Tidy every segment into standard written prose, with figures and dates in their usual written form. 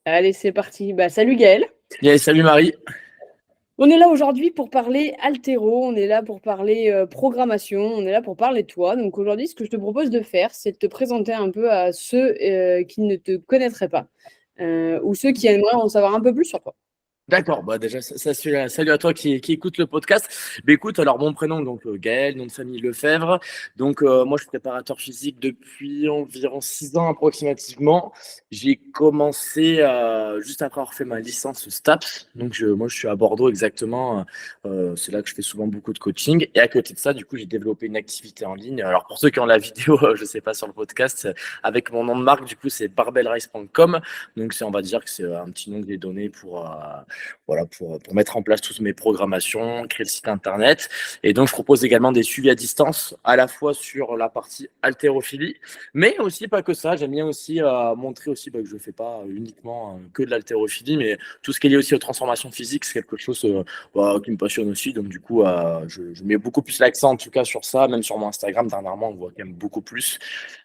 Allez, c'est parti. Salut Gaël. Yeah, salut Marie. On est là aujourd'hui pour parler altéro, on est là pour parler programmation, on est là pour parler de toi. Donc aujourd'hui, ce que je te propose de faire, c'est de te présenter un peu à ceux qui ne te connaîtraient pas ou ceux qui aimeraient en savoir un peu plus sur toi. D'accord, bah déjà, salut à toi qui écoute le podcast. Bah, écoute, alors mon prénom, donc Gaël, nom de famille Lefebvre. Donc moi, je suis préparateur physique depuis environ 6 ans approximativement. J'ai commencé juste après avoir fait ma licence STAPS. Donc moi, je suis à Bordeaux exactement. C'est là que je fais souvent beaucoup de coaching. Et à côté de ça, du coup, j'ai développé une activité en ligne. Alors pour ceux qui ont la vidéo, je sais pas sur le podcast, avec mon nom de marque, du coup, c'est barbellrice.com. Donc on va dire que c'est un petit nom que j'ai donné voilà, pour mettre en place toutes mes programmations, créer le site internet. Et donc, je propose également des suivis à distance, à la fois sur la partie haltérophilie, mais aussi pas que ça. J'aime bien aussi montrer aussi que je ne fais pas uniquement que de l'haltérophilie, mais tout ce qui est lié aussi aux transformations physiques, c'est quelque chose qui me passionne aussi. Donc, du coup, je mets beaucoup plus l'accent, en tout cas, sur ça. Même sur mon Instagram, dernièrement, on voit quand même beaucoup plus.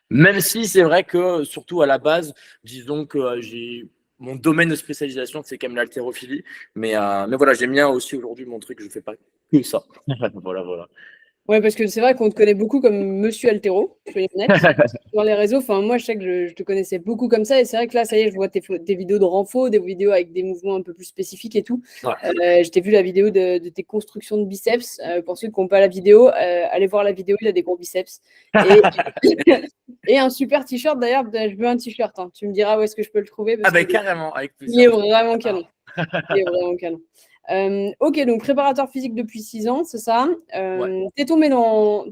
Même si c'est vrai que, surtout à la base, disons que j'ai mon domaine de spécialisation, c'est quand même l'haltérophilie. Mais voilà, j'aime bien aussi aujourd'hui montrer que je ne fais pas que ça. Voilà, voilà. Ouais, parce que c'est vrai qu'on te connaît beaucoup comme Monsieur Altéro, soyons honnêtes, sur les réseaux. Enfin, moi, je sais que je te connaissais beaucoup comme ça. Et c'est vrai que là, ça y est, je vois tes vidéos de renfo, des vidéos avec des mouvements un peu plus spécifiques et tout. Ouais. Je t'ai vu la vidéo de tes constructions de biceps. Pour ceux qui n'ont pas la vidéo, allez voir la vidéo, il a des gros biceps. Et, et un super t-shirt, d'ailleurs, je veux un t-shirt, hein. Tu me diras où est-ce que je peux le trouver Ah parce ben qu'il carrément, avec il plaisir. est Je te vraiment prépare. canon. Il est vraiment canon. Ok, donc préparateur physique depuis 6 ans, c'est ça. Ouais. T'es tombé dans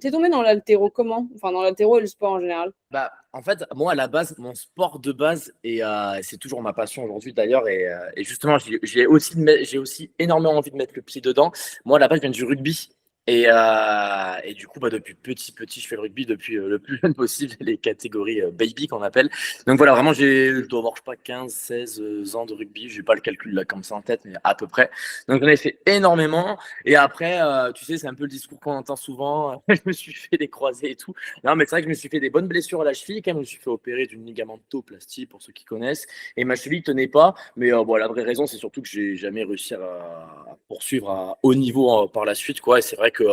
l'haltéro comment? Enfin, dans l'haltéro et le sport en général. Bah, en fait, moi, à la base, mon sport de base, et c'est toujours ma passion aujourd'hui d'ailleurs, et justement, j'ai aussi énormément envie de mettre le pied dedans. Moi, à la base, je viens du rugby. Et du coup, depuis petit, je fais le rugby depuis le plus jeune possible, les catégories baby qu'on appelle. Donc voilà, vraiment, je dois avoir, je sais pas, 15, 16 ans de rugby. Je n'ai pas le calcul là comme ça en tête, mais à peu près. Donc j'en ai fait énormément. Et après, tu sais, c'est un peu le discours qu'on entend souvent. Je me suis fait des croisés et tout. Non, mais c'est vrai que je me suis fait des bonnes blessures à la cheville. Quand même, je me suis fait opérer d'une ligamentoplastie, pour ceux qui connaissent. Et ma cheville tenait pas. Mais bon, la vraie raison, c'est surtout que j'ai jamais réussi à poursuivre à haut niveau par la suite, quoi. Et c'est vrai que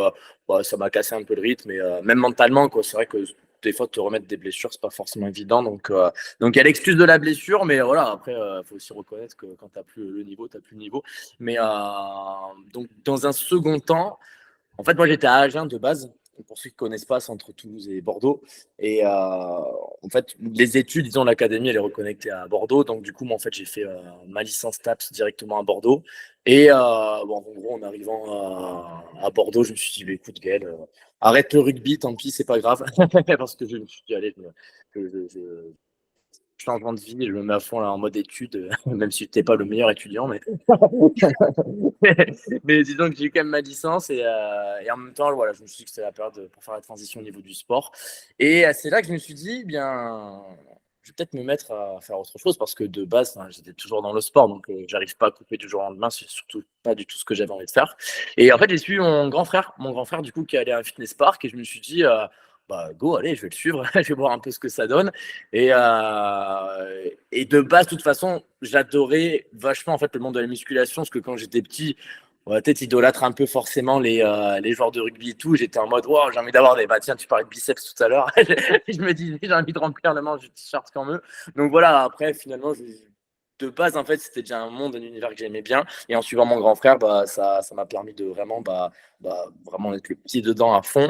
ça m'a cassé un peu le rythme. Et même mentalement, quoi. C'est vrai que des fois, te remettre des blessures, c'est pas forcément évident. Donc il y a l'excuse de la blessure, mais voilà, après, il faut aussi reconnaître que quand tu n'as plus le niveau, tu n'as plus le niveau. Mais donc, dans un second temps, en fait, moi, j'étais à Agen de base. Pour ceux qui ne connaissent pas, c'est entre Toulouse et Bordeaux. Et en fait, les études, disons, l'académie, elle est reconnectée à Bordeaux. Donc, du coup, moi, en fait, j'ai fait ma licence TAPS directement à Bordeaux. Et bon, en gros, en arrivant à Bordeaux, je me suis dit, bah, écoute, Gaël, arrête le rugby, tant pis, c'est pas grave. Parce que je me suis dit, allez, changement de vie, je me mets à fond là, en mode études, même si tu n'es pas le meilleur étudiant. Mais disons que j'ai eu quand même ma licence et en même temps, voilà, je me suis dit que c'était la période pour faire la transition au niveau du sport. Et c'est là que je me suis dit, bien, je vais peut-être me mettre à faire autre chose parce que de base, j'étais toujours dans le sport, donc j'arrive pas à couper du jour au lendemain, c'est surtout pas du tout ce que j'avais envie de faire. Et en fait, j'ai suivi mon grand frère du coup qui allait à un fitness park et je me suis dit, go, allez, je vais le suivre, je vais voir un peu ce que ça donne. Et de base, de toute façon, j'adorais vachement en fait le monde de la musculation parce que quand j'étais petit, on va peut-être idolâtre un peu forcément les joueurs de rugby et tout. J'étais en mode, wow, j'ai envie d'avoir des. Bah tiens, tu parlais de biceps tout à l'heure. Je me disais, j'ai envie de remplir le manche du t-shirt comme eux. Donc voilà, après, finalement, de base, en fait, c'était déjà un monde, un univers que j'aimais bien. Et en suivant mon grand frère, ça m'a permis de vraiment, vraiment mettre le pied dedans à fond.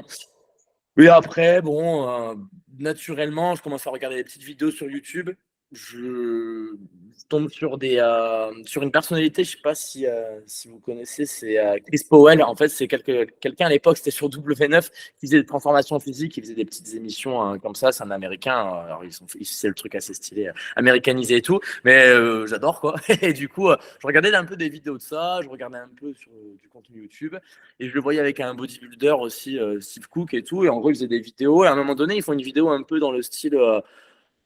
Et après, bon, naturellement, je commence à regarder des petites vidéos sur YouTube. Je tombe sur une personnalité, je sais pas si vous connaissez, c'est Chris Powell. En fait, c'est quelqu'un à l'époque, c'était sur W9, qui faisait des transformations physiques, qui faisait des petites émissions comme ça. C'est un Américain. Alors, c'est le truc assez stylé, américanisé et tout. Mais j'adore, quoi. Et du coup, je regardais un peu des vidéos de ça, je regardais un peu sur du contenu YouTube. Et je le voyais avec un bodybuilder aussi, Steve Cook et tout. Et en gros, ils faisaient des vidéos. Et à un moment donné, ils font une vidéo un peu dans le style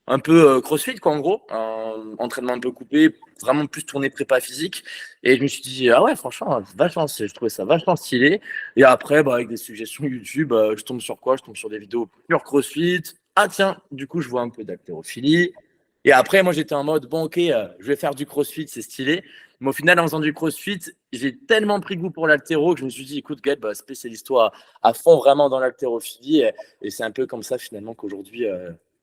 un peu CrossFit, quoi, en gros. Un entraînement un peu coupé, vraiment plus tourné prépa physique. Et je me suis dit, ah ouais, franchement, vachement, je trouvais ça vachement stylé. Et après, avec des suggestions YouTube, je tombe sur quoi? Je tombe sur des vidéos pure CrossFit. Ah tiens, du coup, je vois un peu d'haltérophilie. Et après, moi, j'étais en mode, bon, ok, je vais faire du crossfit, c'est stylé. Mais au final, en faisant du crossfit, j'ai tellement pris goût pour l'haltéro que je me suis dit, écoute, Gaël, bah, spécialise-toi à fond vraiment dans l'haltérophilie. Et c'est un peu comme ça, finalement, qu'aujourd'hui,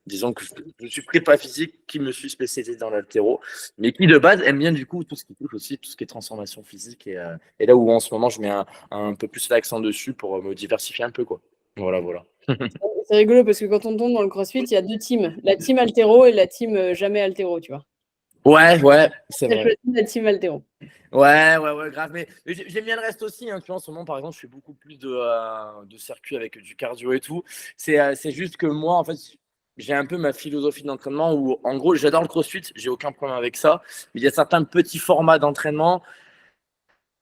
disons que je suis prépa physique qui me suis spécialisé dans l'haltéro, mais qui, de base, aime bien, du coup, tout ce qui touche aussi, tout ce qui est transformation physique. Et là où, en ce moment, je mets un peu plus l'accent dessus pour me diversifier un peu, quoi. Voilà, voilà. C'est rigolo parce que quand on tombe dans le CrossFit, il y a 2 teams, la team haltéro et la team jamais haltéro, tu vois. Ouais, ouais, c'est J'ai vrai. choisi la team haltéro. Ouais, grave. Mais j'aime bien le reste aussi. Hein. Tu vois, en ce moment, par exemple, je fais beaucoup plus de circuits avec du cardio et tout. C'est juste que moi, en fait, j'ai un peu ma philosophie d'entraînement où, en gros, j'adore le crossfit, j'ai aucun problème avec ça. Mais il y a certains petits formats d'entraînement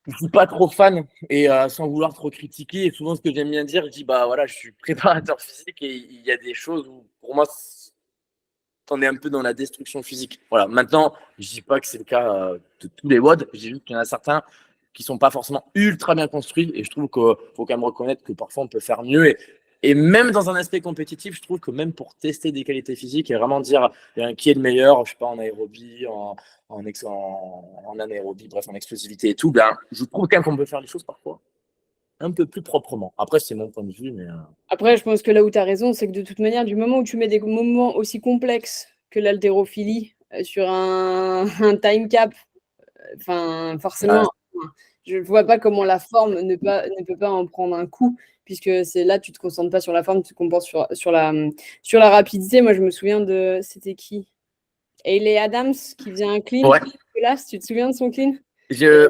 où je suis pas trop fan et sans vouloir trop critiquer. Et souvent, ce que j'aime bien dire, je dis, bah voilà, je suis préparateur physique et il y a des choses où, pour moi, on est un peu dans la destruction physique. Voilà. Maintenant, je dis pas que c'est le cas de tous les WOD. Je dis juste qu'il y en a certains qui sont pas forcément ultra bien construits. Et je trouve qu'il faut quand même reconnaître que parfois on peut faire mieux. Et même dans un aspect compétitif, je trouve que même pour tester des qualités physiques et vraiment dire qui est le meilleur, je sais pas, en aérobie, en anaérobie, bref, en explosivité et tout, ben, je trouve quand même qu'on peut faire les choses parfois un peu plus proprement. Après, c'est mon point de vue, mais. Après, je pense que là où tu as raison, c'est que de toute manière, du moment où tu mets des moments aussi complexes que l'haltérophilie sur un time cap, enfin, forcément, je ne vois pas comment la forme ne peut pas en prendre un coup, puisque c'est là, tu ne te concentres pas sur la forme, tu te compenses sur la rapidité. Moi, je me souviens de. C'était qui? Hayley Adams qui faisait un clean. Ouais. Là, si tu te souviens de son clean?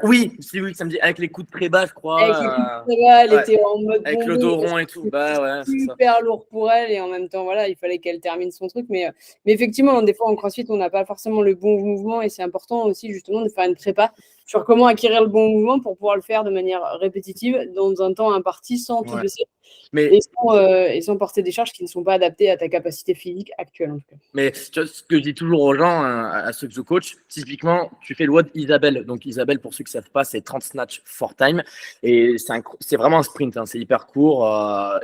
Oui, ça me dit avec les coups de très bas, je Avec les coups crois. de bas, elle Ouais, était en mode avec le bonbon dos parce rond que et tout. c'était Bah ouais, c'est ça. super lourd pour elle et en même temps, voilà, il fallait qu'elle termine son truc. Mais effectivement, des fois en CrossFit, on n'a pas forcément le bon mouvement et c'est important aussi justement de faire une prépa sur comment acquérir le bon mouvement pour pouvoir le faire de manière répétitive dans un temps imparti sans te Ouais. blesser Mais, et sans porter des charges qui ne sont pas adaptées à ta capacité physique actuelle en tout cas. mais tu vois, ce que je dis toujours aux gens, hein, à ceux que je coach, typiquement, tu fais le WOD Isabelle. Donc, Isabelle, pour ceux qui ne savent pas, c'est 30 snatch for time. Et c'est vraiment un sprint, hein, c'est hyper court.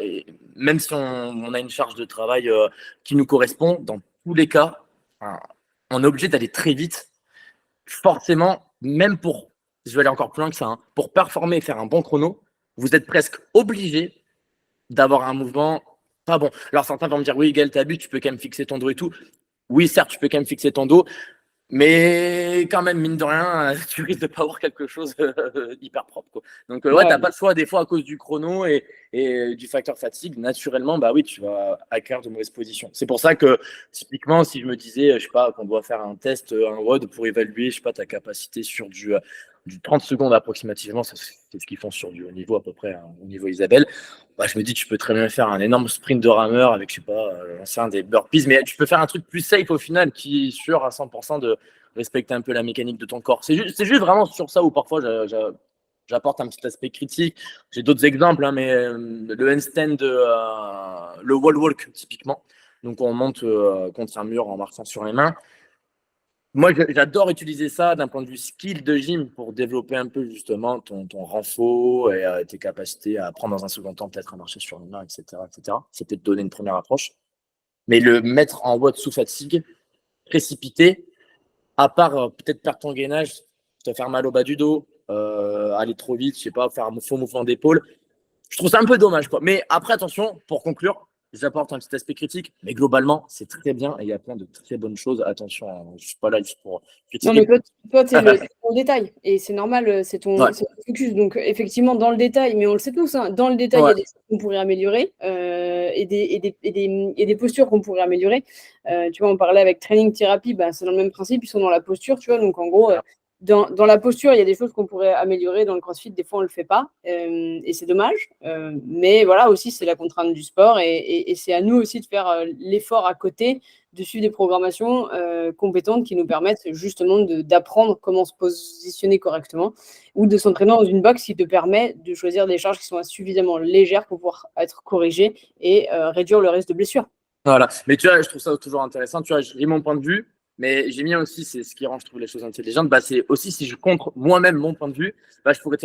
Et même si on a une charge de travail qui nous correspond, dans tous les cas, hein, on est obligé d'aller très vite. Forcément, même pour, je vais aller encore plus loin que ça, hein, pour performer et faire un bon chrono, vous êtes presque obligé d'avoir un mouvement pas bon. Alors certains vont me dire, oui, Gaël, t'as bu, tu peux quand même fixer ton dos et tout. Oui, certes, tu peux quand même fixer ton dos, mais quand même, mine de rien, tu risques de pas avoir quelque chose hyper propre, quoi. Donc, ouais, t'as pas le choix, des fois, à cause du chrono et du facteur fatigue, naturellement, bah oui, tu vas acquérir de mauvaises positions. C'est pour ça que, typiquement, si je me disais, je sais pas, qu'on doit faire un test, un WOD pour évaluer, je sais pas, ta capacité sur du 30 secondes approximativement, c'est ce qu'ils font sur du haut niveau, à peu près, hein, au niveau Isabelle. Bah, je me dis, tu peux très bien faire un énorme sprint de rameur avec, je sais pas, des burpees, mais tu peux faire un truc plus safe au final qui est sûr à 100% de respecter un peu la mécanique de ton corps. C'est juste vraiment sur ça où parfois j'apporte un petit aspect critique. J'ai d'autres exemples, hein, mais le handstand, le wall walk typiquement. Donc on monte contre un mur en marchant sur les mains. Moi, j'adore utiliser ça d'un point de vue skill de gym pour développer un peu justement ton renfort et tes capacités à apprendre dans un second temps peut-être à marcher sur les mains, etc., etc. C'est peut-être donner une première approche. Mais le mettre en WOD sous fatigue, précipité, à part peut-être perdre ton gainage, te faire mal au bas du dos, aller trop vite, je sais pas, faire un faux mouvement d'épaule. Je trouve ça un peu dommage, quoi. Mais après, attention, pour conclure, j'apporte un petit aspect critique, mais globalement, c'est très bien et il y a plein de très bonnes choses. Attention, hein, je suis pas là juste pour Non, mais critiquer. toi, tu es dans le détail et c'est normal, Ouais, c'est ton focus. Donc, effectivement, dans le détail, mais on le sait tous, hein, dans le détail, il y ouais, a des choses qu'on pourrait améliorer et des postures qu'on pourrait améliorer. Tu vois, on parlait avec training thérapie, bah, c'est dans le même principe, ils sont dans la posture, tu vois. Donc, en gros, dans la posture, il y a des choses qu'on pourrait améliorer. Dans le CrossFit, des fois, on ne le fait pas et c'est dommage. Mais voilà, aussi, c'est la contrainte du sport et c'est à nous aussi de faire l'effort à côté de suivre des programmations compétentes qui nous permettent justement d'apprendre comment se positionner correctement ou de s'entraîner dans une box qui te permet de choisir des charges qui sont suffisamment légères pour pouvoir être corrigées et réduire le risque de blessure. voilà. Mais tu vois, je trouve ça toujours intéressant. Tu vois, j'ai mon point de vue, mais j'ai mis aussi, c'est ce qui rend, je trouve, les choses intelligentes. Bah, c'est aussi si je contre moi-même mon point de vue, bah, je pourrais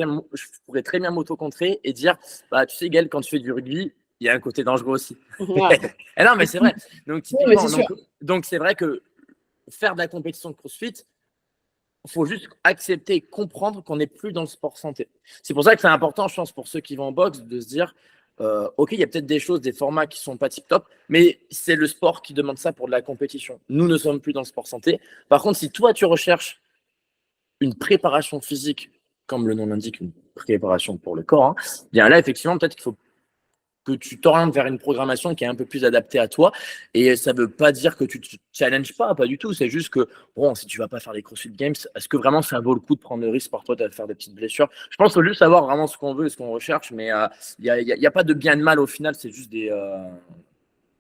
très bien m'auto-contrer et dire, bah, tu sais, Gaël, quand tu fais du rugby, il y a un côté dangereux aussi. Voilà. Et non, mais c'est vrai. Donc, Oui, mais typiquement, c'est sûr. donc c'est vrai que faire de la compétition de CrossFit, il faut juste accepter et comprendre qu'on n'est plus dans le sport santé. C'est pour ça que c'est important, je pense, pour ceux qui vont en boxe, de se dire, OK, il y a peut-être des choses, des formats qui ne sont pas tip-top, mais c'est le sport qui demande ça pour de la compétition. Nous ne sommes plus dans le sport santé. Par contre, si toi, tu recherches une préparation physique, comme le nom l'indique, une préparation pour le corps, bien là, effectivement, peut-être qu'il faut que tu t'orientes vers une programmation qui est un peu plus adaptée à toi. Et ça ne veut pas dire que tu ne te challenges pas du tout. C'est juste que, bon, si tu ne vas pas faire les CrossFit Games, est-ce que vraiment ça vaut le coup de prendre le risque parfois de faire des petites blessures? Je pense qu'il faut juste savoir vraiment ce qu'on veut et ce qu'on recherche, mais il n'y a pas de bien et de mal au final, c'est juste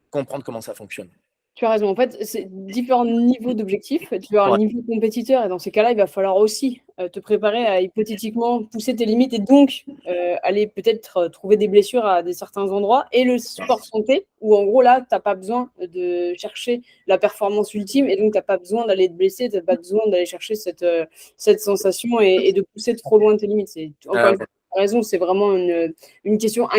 comprendre comment ça fonctionne. Tu as raison. En fait, c'est différents niveaux d'objectifs. Tu as un Ouais. niveau compétiteur et dans ces cas-là, il va falloir aussi te préparer à hypothétiquement pousser tes limites et donc aller peut-être trouver des blessures à certains endroits. Et le sport santé, où en gros, là, tu n'as pas besoin de chercher la performance ultime et donc tu n'as pas besoin d'aller te blesser, tu n'as pas besoin d'aller chercher cette sensation et de pousser trop loin tes limites. Encore une fois, tu as raison, c'est vraiment une question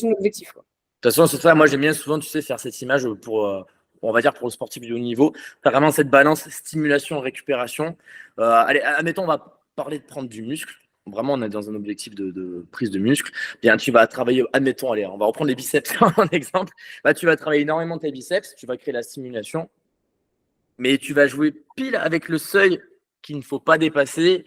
d'objectif. De toute façon, c'est ça. Moi, j'aime bien souvent, tu sais, faire cette image pour, on va dire, pour le sportif de haut niveau. Tu as vraiment cette balance stimulation-récupération. Allez, admettons, on va parler de prendre du muscle. Vraiment, on est dans un objectif de prise de muscle. Bien, tu vas travailler, admettons, allez, on va reprendre les biceps en exemple. Bah, tu vas travailler énormément tes biceps. Tu vas créer la stimulation. Mais tu vas jouer pile avec le seuil qu'il ne faut pas dépasser,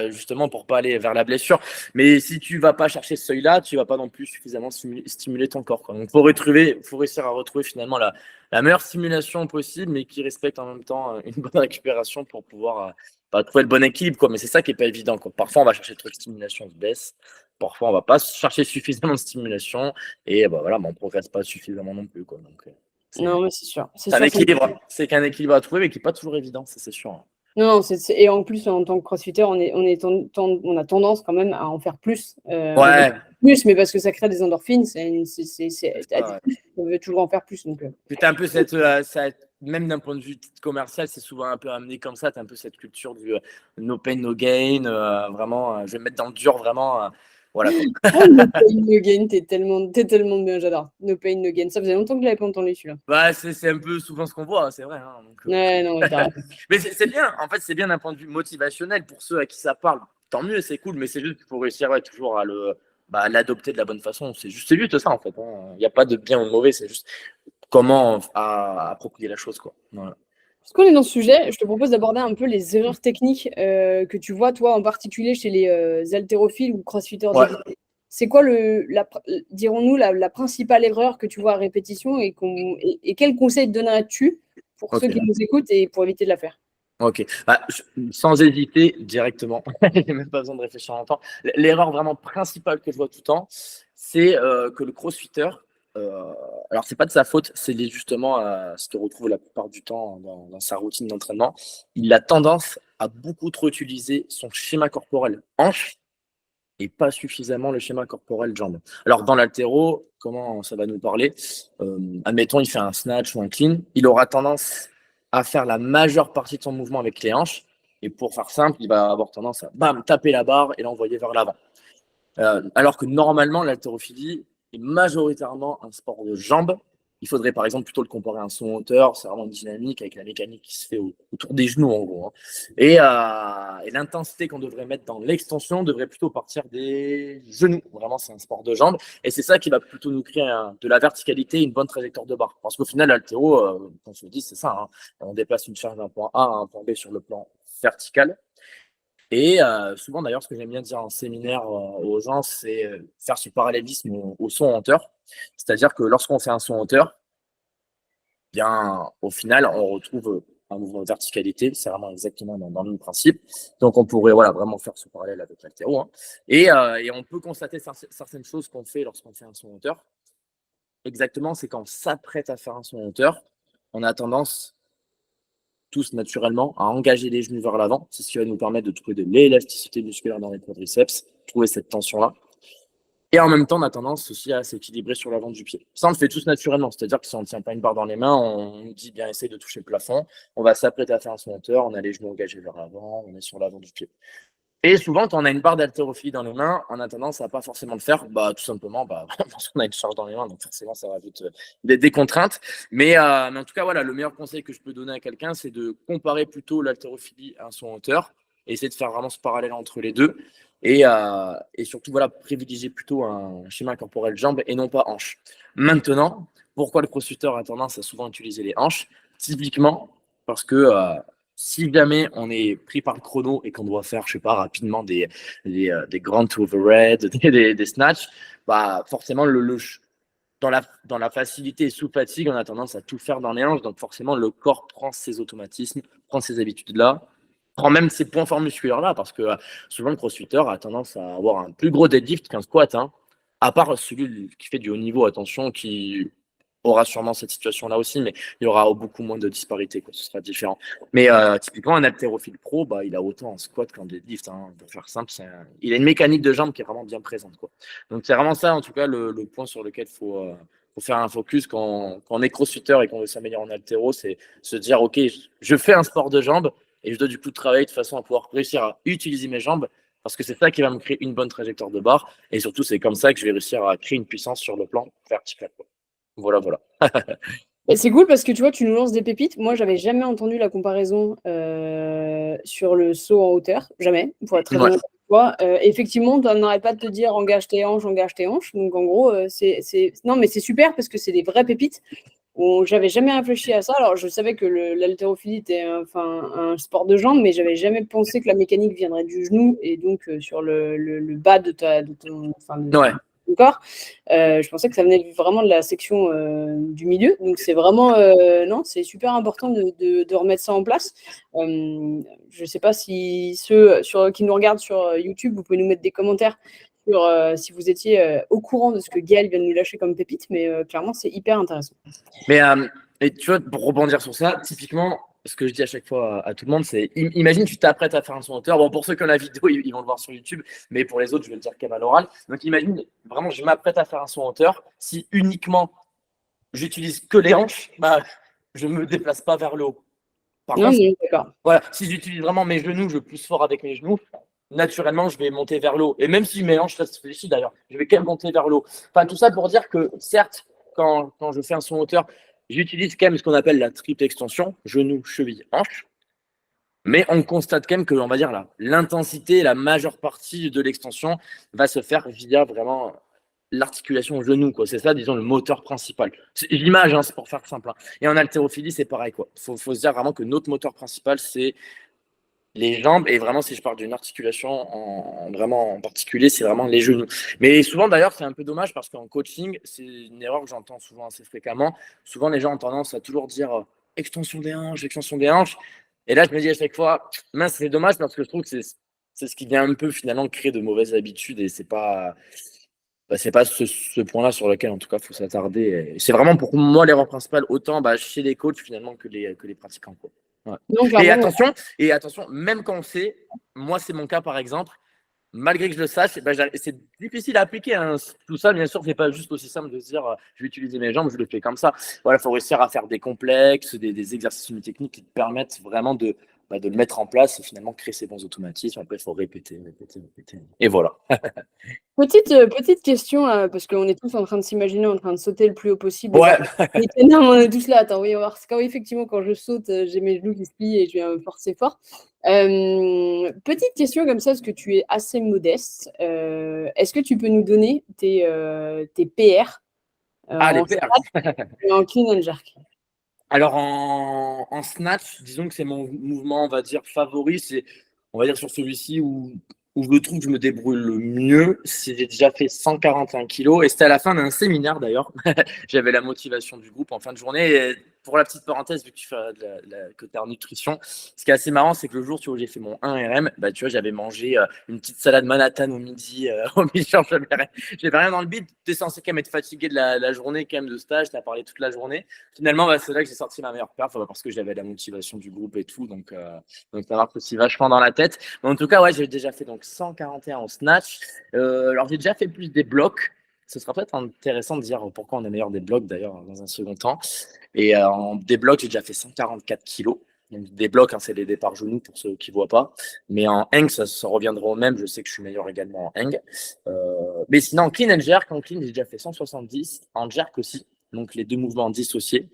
justement pour pas aller vers la blessure. Mais si tu vas pas chercher ce seuil-là, tu vas pas non plus suffisamment stimuler ton corps, quoi. Donc faut réussir à retrouver finalement la meilleure stimulation possible, mais qui respecte en même temps une bonne récupération pour pouvoir trouver le bon équilibre, quoi. Mais c'est ça qui est pas évident, quoi. Parfois on va chercher trop de stimulation, on se baisse. Parfois on va pas chercher suffisamment de stimulation et voilà, on progresse pas suffisamment non plus, quoi. Donc Non, mais c'est sûr. c'est un équilibre. C'est qu'un équilibre à trouver, mais qui n'est pas toujours évident, ça c'est sûr. Non, et en plus, en tant que crossfitter, on a tendance quand même à en faire plus. Ouais. Plus, mais parce que ça crée des endorphines, c'est Ouais. on veut toujours en faire plus. Donc, C'était un peu même d'un point de vue commercial, c'est souvent un peu amené comme ça. Tu as un peu cette culture du no pain, no gain. Vraiment, je vais me mettre dans le dur, vraiment. Voilà. Oh, no pain, no gain, t'es tellement bien, j'adore. No pain, no gain. Ça faisait longtemps que je l'avais pas entendu celui-là. Bah, c'est un peu souvent ce qu'on voit, c'est vrai. Donc, Ouais, non, t'as raison. mais c'est bien, en fait, c'est bien d'un point de vue motivationnel pour ceux à qui ça parle. Tant mieux, c'est cool, mais c'est juste qu'il faut réussir toujours à l'adopter de la bonne façon. C'est juste ça, en fait. Il n'y a pas de bien ou de mauvais, c'est juste comment approprier la chose, quoi. Voilà. Parce qu'on est dans ce sujet, je te propose d'aborder un peu les erreurs techniques que tu vois, toi, en particulier chez les haltérophiles ou crossfitters Ouais. débutés. C'est quoi, dirons-nous, la principale erreur que tu vois à répétition et quel conseil donnerais-tu pour ceux qui nous écoutent et pour éviter de la faire? Ok, sans hésiter directement, il n'y a même pas besoin de réfléchir longtemps. L'erreur vraiment principale que je vois tout le temps, c'est que le crossfitter, alors c'est pas de sa faute, c'est justement ce qu'il retrouve la plupart du temps dans sa routine d'entraînement, il a tendance à beaucoup trop utiliser son schéma corporel hanche et pas suffisamment le schéma corporel jambes. Alors dans l'haltéro, comment ça va nous parler? Admettons, il fait un snatch ou un clean, il aura tendance à faire la majeure partie de son mouvement avec les hanches. Et pour faire simple, il va avoir tendance à taper la barre et l'envoyer vers l'avant. Alors que normalement, l'haltérophilie est majoritairement un sport de jambes. Il faudrait par exemple plutôt le comparer à un saut en hauteur. C'est vraiment dynamique avec la mécanique qui se fait autour des genoux en gros. Et l'intensité qu'on devrait mettre dans l'extension devrait plutôt partir des genoux. Vraiment, c'est un sport de jambes. Et c'est ça qui va plutôt nous créer de la verticalité et une bonne trajectoire de barre. Parce qu'au final, l'haltéro, on se le dit, c'est ça. On déplace une charge d'un point A à un point B sur le plan vertical. Et souvent, d'ailleurs, ce que j'aime bien dire en séminaire aux gens, c'est faire ce parallélisme au saut en hauteur. C'est-à-dire que lorsqu'on fait un saut en hauteur, bien, au final, on retrouve un mouvement de verticalité. C'est vraiment exactement dans le même principe. Donc, on pourrait vraiment faire ce parallèle avec l'haltéro. Et on peut constater certaines choses qu'on fait lorsqu'on fait un saut en hauteur. Exactement, c'est quand on s'apprête à faire un saut en hauteur, on a tendance tous naturellement à engager les genoux vers l'avant. C'est ce qui va nous permettre de trouver de l'élasticité musculaire dans les quadriceps, trouver cette tension-là. Et en même temps, on a tendance aussi à s'équilibrer sur l'avant du pied. Ça, on le fait tous naturellement. C'est-à-dire que si on ne tient pas une barre dans les mains, on nous dit bien essayer de toucher le plafond. On va s'apprêter à faire un son hauteur, on a les genoux engagés vers l'avant, on est sur l'avant du pied. Et souvent, quand on a une barre d'haltérophilie dans les mains, on a tendance à pas forcément le faire, tout simplement, parce qu'on a une charge dans les mains, donc forcément, ça rajoute des contraintes. Mais en tout cas, voilà, le meilleur conseil que je peux donner à quelqu'un, c'est de comparer plutôt l'haltérophilie à son hauteur, et essayer de faire vraiment ce parallèle entre les deux, et surtout, voilà, privilégier plutôt un schéma corporel jambes et non pas hanches. Maintenant, pourquoi le crossfitter a tendance à souvent utiliser les hanches? Typiquement, parce que si jamais on est pris par le chrono et qu'on doit faire, je sais pas, rapidement des grands overhead, des snatchs, forcément, dans la facilité et sous fatigue, on a tendance à tout faire dans les hanches. Donc forcément, le corps prend ses automatismes, prend ses habitudes-là, prend même ses points forts musculaires-là, parce que souvent, le crossfitter a tendance à avoir un plus gros deadlift qu'un squat, hein, à part celui qui fait du haut niveau, attention, qui aura sûrement cette situation-là aussi, mais il y aura beaucoup moins de disparité, quoi. Ce sera différent. Mais typiquement, un haltérophile pro, il a autant en squat qu'en deadlift, hein, pour faire simple. Il a une mécanique de jambe qui est vraiment bien présente, quoi. Donc c'est vraiment ça, en tout cas, le point sur lequel faut faire un focus quand on est crossfitter et qu'on veut s'améliorer en haltéro, c'est se dire, OK, je fais un sport de jambes et je dois du coup travailler de façon à pouvoir réussir à utiliser mes jambes, parce que c'est ça qui va me créer une bonne trajectoire de barre. Et surtout, c'est comme ça que je vais réussir à créer une puissance sur le plan vertical, quoi. Voilà, voilà. Et c'est cool parce que tu vois, tu nous lances des pépites. Moi, j'avais jamais entendu la comparaison sur le saut en hauteur. Jamais, pour être très Ouais. honnête avec toi. Effectivement, on n'arrête pas de te dire engage tes hanches, engage tes hanches. Donc en gros, non, mais c'est super parce que c'est des vraies pépites. J'avais jamais réfléchi à ça. Alors, je savais que l'haltérophilie était un sport de jambes, mais j'avais jamais pensé que la mécanique viendrait du genou et donc sur le bas de Ouais. ton corps. Je pensais que ça venait vraiment de la section du milieu. Donc, c'est vraiment, non, c'est super important de remettre ça en place. Je ne sais pas si ceux qui nous regardent sur YouTube, vous pouvez nous mettre des commentaires sur si vous étiez au courant de ce que Gaël vient de nous lâcher comme pépite, mais clairement, c'est hyper intéressant. Mais et tu vois, pour rebondir sur ça, typiquement, ce que je dis à chaque fois à tout le monde, c'est imagine tu t'apprêtes à faire un son hauteur. Bon, pour ceux qui ont la vidéo, ils vont le voir sur YouTube, mais pour les autres, je vais le dire qu'à l'oral. Donc imagine vraiment, je m'apprête à faire un son hauteur. Si uniquement j'utilise que les hanches, je me déplace pas vers le haut. Par Non, contre, mais d'accord. voilà, si j'utilise vraiment mes genoux, je pousse fort avec mes genoux, naturellement, je vais monter vers le haut. Et même si mes hanches restent fléchies d'ailleurs, je vais quand même monter vers le haut. Enfin, tout ça pour dire que, certes, quand je fais un son hauteur, j'utilise quand même ce qu'on appelle la triple extension, genou, cheville, hanche. Mais on constate quand même que, on va dire, l'intensité, la majeure partie de l'extension va se faire via vraiment l'articulation genou, quoi. C'est ça, disons, le moteur principal. C'est l'image, hein, c'est pour faire simple, hein. Et en haltérophilie, c'est pareil, quoi. Faut se dire vraiment que notre moteur principal, c'est les jambes, et vraiment, si je parle d'une articulation vraiment en particulier, c'est vraiment les genoux. Mais souvent, d'ailleurs, c'est un peu dommage parce qu'en coaching, c'est une erreur que j'entends souvent assez fréquemment. Souvent, les gens ont tendance à toujours dire extension des hanches, extension des hanches. Et là, je me dis à chaque fois, mince, c'est dommage parce que je trouve que c'est ce qui vient un peu finalement créer de mauvaises habitudes, et c'est pas ce point-là sur lequel, en tout cas, il faut s'attarder. Et c'est vraiment pour moi l'erreur principale, autant chez les coachs finalement que les pratiquants, quoi. Ouais. Donc, Et attention, même quand on sait, moi c'est mon cas par exemple, malgré que je le sache, c'est difficile à appliquer, hein. Tout ça, bien sûr, c'est pas juste aussi simple de se dire je vais utiliser mes jambes, je le fais comme ça. Voilà, il faut réussir à faire des complexes, des exercices techniques qui te permettent vraiment de le mettre en place et finalement créer ces bons automatismes. Après, il faut répéter, répéter, répéter. Et voilà. petite question, parce qu'on est tous en train de s'imaginer en train de sauter le plus haut possible. Ouais. Non, on est tous là. Attends, oui, on va voir. C'est quand effectivement, quand je saute, j'ai mes genoux qui se plient et je viens me forcer fort. Petite question comme ça, parce que tu es assez modeste. Est-ce que tu peux nous donner tes PR Les en PR. snatch et en clean and jerk? Alors en snatch, disons que c'est mon mouvement, on va dire, favori. C'est, on va dire, sur celui-ci où je trouve que je me débrouille le mieux. J'ai déjà fait 141 kilos et c'était à la fin d'un séminaire d'ailleurs. J'avais la motivation du groupe en fin de journée. Et pour la petite parenthèse, vu que tu fais que tu es en nutrition, ce qui est assez marrant, c'est que le jour où j'ai fait mon 1 RM, tu vois, j'avais mangé une petite salade Manhattan au midi. Au midi, j'avais rien dans le bide. Tu es censé quand même être fatigué de la journée quand même de stage. Tu as parlé toute la journée. Finalement, c'est là que j'ai sorti ma meilleure perf, parce que j'avais la motivation du groupe et tout. Donc ça marche aussi vachement dans la tête. Mais en tout cas, ouais, j'ai déjà fait donc 141 au snatch. Alors, j'ai déjà fait plus des blocs. Ce sera peut-être intéressant de dire pourquoi on est meilleur des blocs d'ailleurs dans un second temps. Et en des blocs, j'ai déjà fait 144 kilos. Donc, des blocs, hein, c'est des départs genoux pour ceux qui ne voient pas. Mais en hang, ça reviendra au même. Je sais que je suis meilleur également en hang. Mais sinon, en clean and jerk, en clean, j'ai déjà fait 170. En jerk aussi. Donc, les deux mouvements dissociés.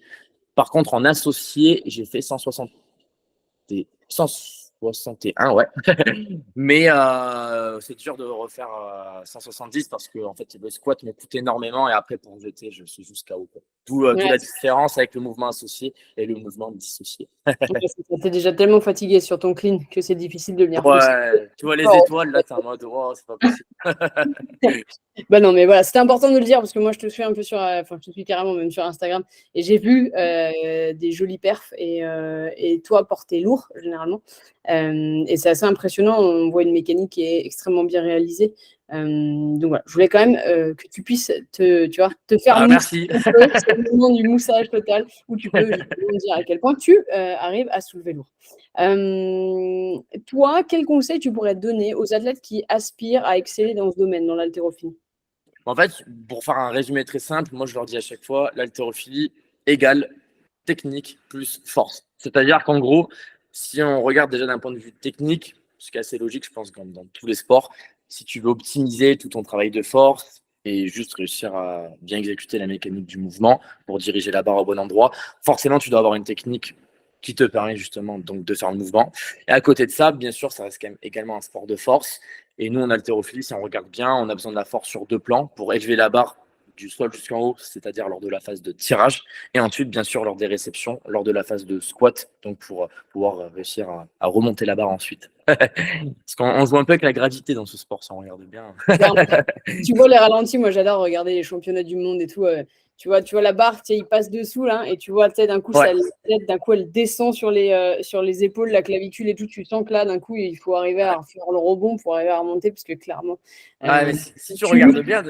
Par contre, en associé, j'ai fait 160 161, ouais. Mais c'est dur de refaire 170 parce que en fait, le squat me coûte énormément et après, pour jeter, je suis juste KO. D'où Ouais, la différence avec le mouvement associé et le mouvement dissocié. t'es déjà tellement fatigué sur ton clean que c'est difficile de venir pousser. Ouais, tu vois les étoiles, là, t'es en mode, oh, c'est pas possible. Bah non, mais voilà, c'était important de le dire parce que moi, je te suis un peu enfin, je te suis carrément même sur Instagram et j'ai vu des jolis perfs et toi porter lourd généralement. Et c'est assez impressionnant. On voit une mécanique qui est extrêmement bien réalisée. Donc voilà, je voulais quand même que tu puisses tu vois, te faire Ah, mousser merci. un peu. C'est le moment du moussage total où tu peux justement dire à quel point tu arrives à soulever lourd. Toi, quel conseil tu pourrais donner aux athlètes qui aspirent à exceller dans ce domaine, dans l'haltérophilie? En fait, pour faire un résumé très simple, moi, je leur dis à chaque fois, l'haltérophilie égale technique plus force. C'est-à-dire qu'en gros, si on regarde déjà d'un point de vue technique, ce qui est assez logique, je pense, comme dans tous les sports, si tu veux optimiser tout ton travail de force et juste réussir à bien exécuter la mécanique du mouvement pour diriger la barre au bon endroit, forcément, tu dois avoir une technique qui te permet justement donc de faire le mouvement. Et à côté de ça, bien sûr, ça reste quand même également un sport de force. Et nous, en haltérophilie, si on regarde bien, on a besoin de la force sur deux plans pour élever la barre du sol jusqu'en haut, c'est-à-dire lors de la phase de tirage, et ensuite, bien sûr, lors des réceptions, lors de la phase de squat, donc pour pouvoir réussir à remonter la barre ensuite. Parce qu'on joue un peu avec la gravité dans ce sport, si on regarde bien. Tu vois les ralentis, moi j'adore regarder les championnats du monde et tout. Tu vois la barre, il passe dessous là, et tu vois, d'un coup, Ouais. d'un coup, elle descend sur les épaules, la clavicule et tout. Tu sens que là, d'un coup, il faut arriver à faire le rebond pour arriver à remonter, parce que clairement, Ouais, mais si tu tu regardes bien,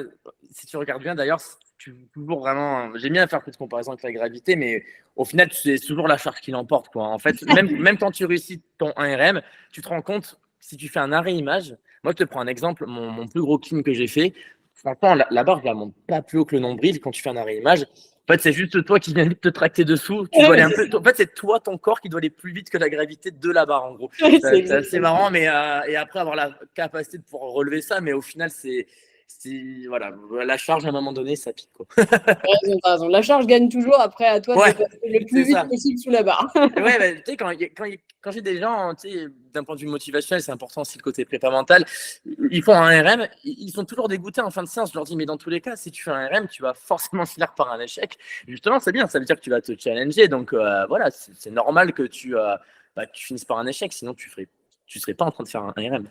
si tu regardes bien d'ailleurs, tu toujours vraiment. J'aime bien faire cette comparaison avec la gravité, mais au final, c'est toujours la charge qui l'emporte, quoi. En fait, même quand tu réussis ton 1RM, tu te rends compte, si tu fais un arrêt image, moi je te prends un exemple, mon plus gros clean que j'ai fait, franchement, la barre, je la monte pas plus haut que le nombril quand tu fais un arrêt image. En fait, c'est juste toi qui viens de te tracter dessous. Tu dois aller un peu. En fait, c'est toi, ton corps, qui doit aller plus vite que la gravité de la barre, en gros. c'est C'est assez exactement ça. marrant, mais et après avoir la capacité de pouvoir relever ça, mais au final, voilà, la charge à un moment donné, ça pique, quoi. T'as raison. La charge gagne toujours. Après, à toi Ouais, de passer le plus c'est vite ça. possible sous la barre. Et ouais, bah, tu sais, quand j'ai des gens, tu sais, d'un point de vue motivationnel, c'est important aussi le côté prépa mental. Ils font un RM, ils sont toujours dégoûtés en fin de séance. Je leur dis, mais dans tous les cas, si tu fais un RM, tu vas forcément finir par un échec. Justement, c'est bien, ça veut dire que tu vas te challenger. Donc voilà, c'est normal que que tu finisses par un échec, sinon tu serais pas en train de faire un RM.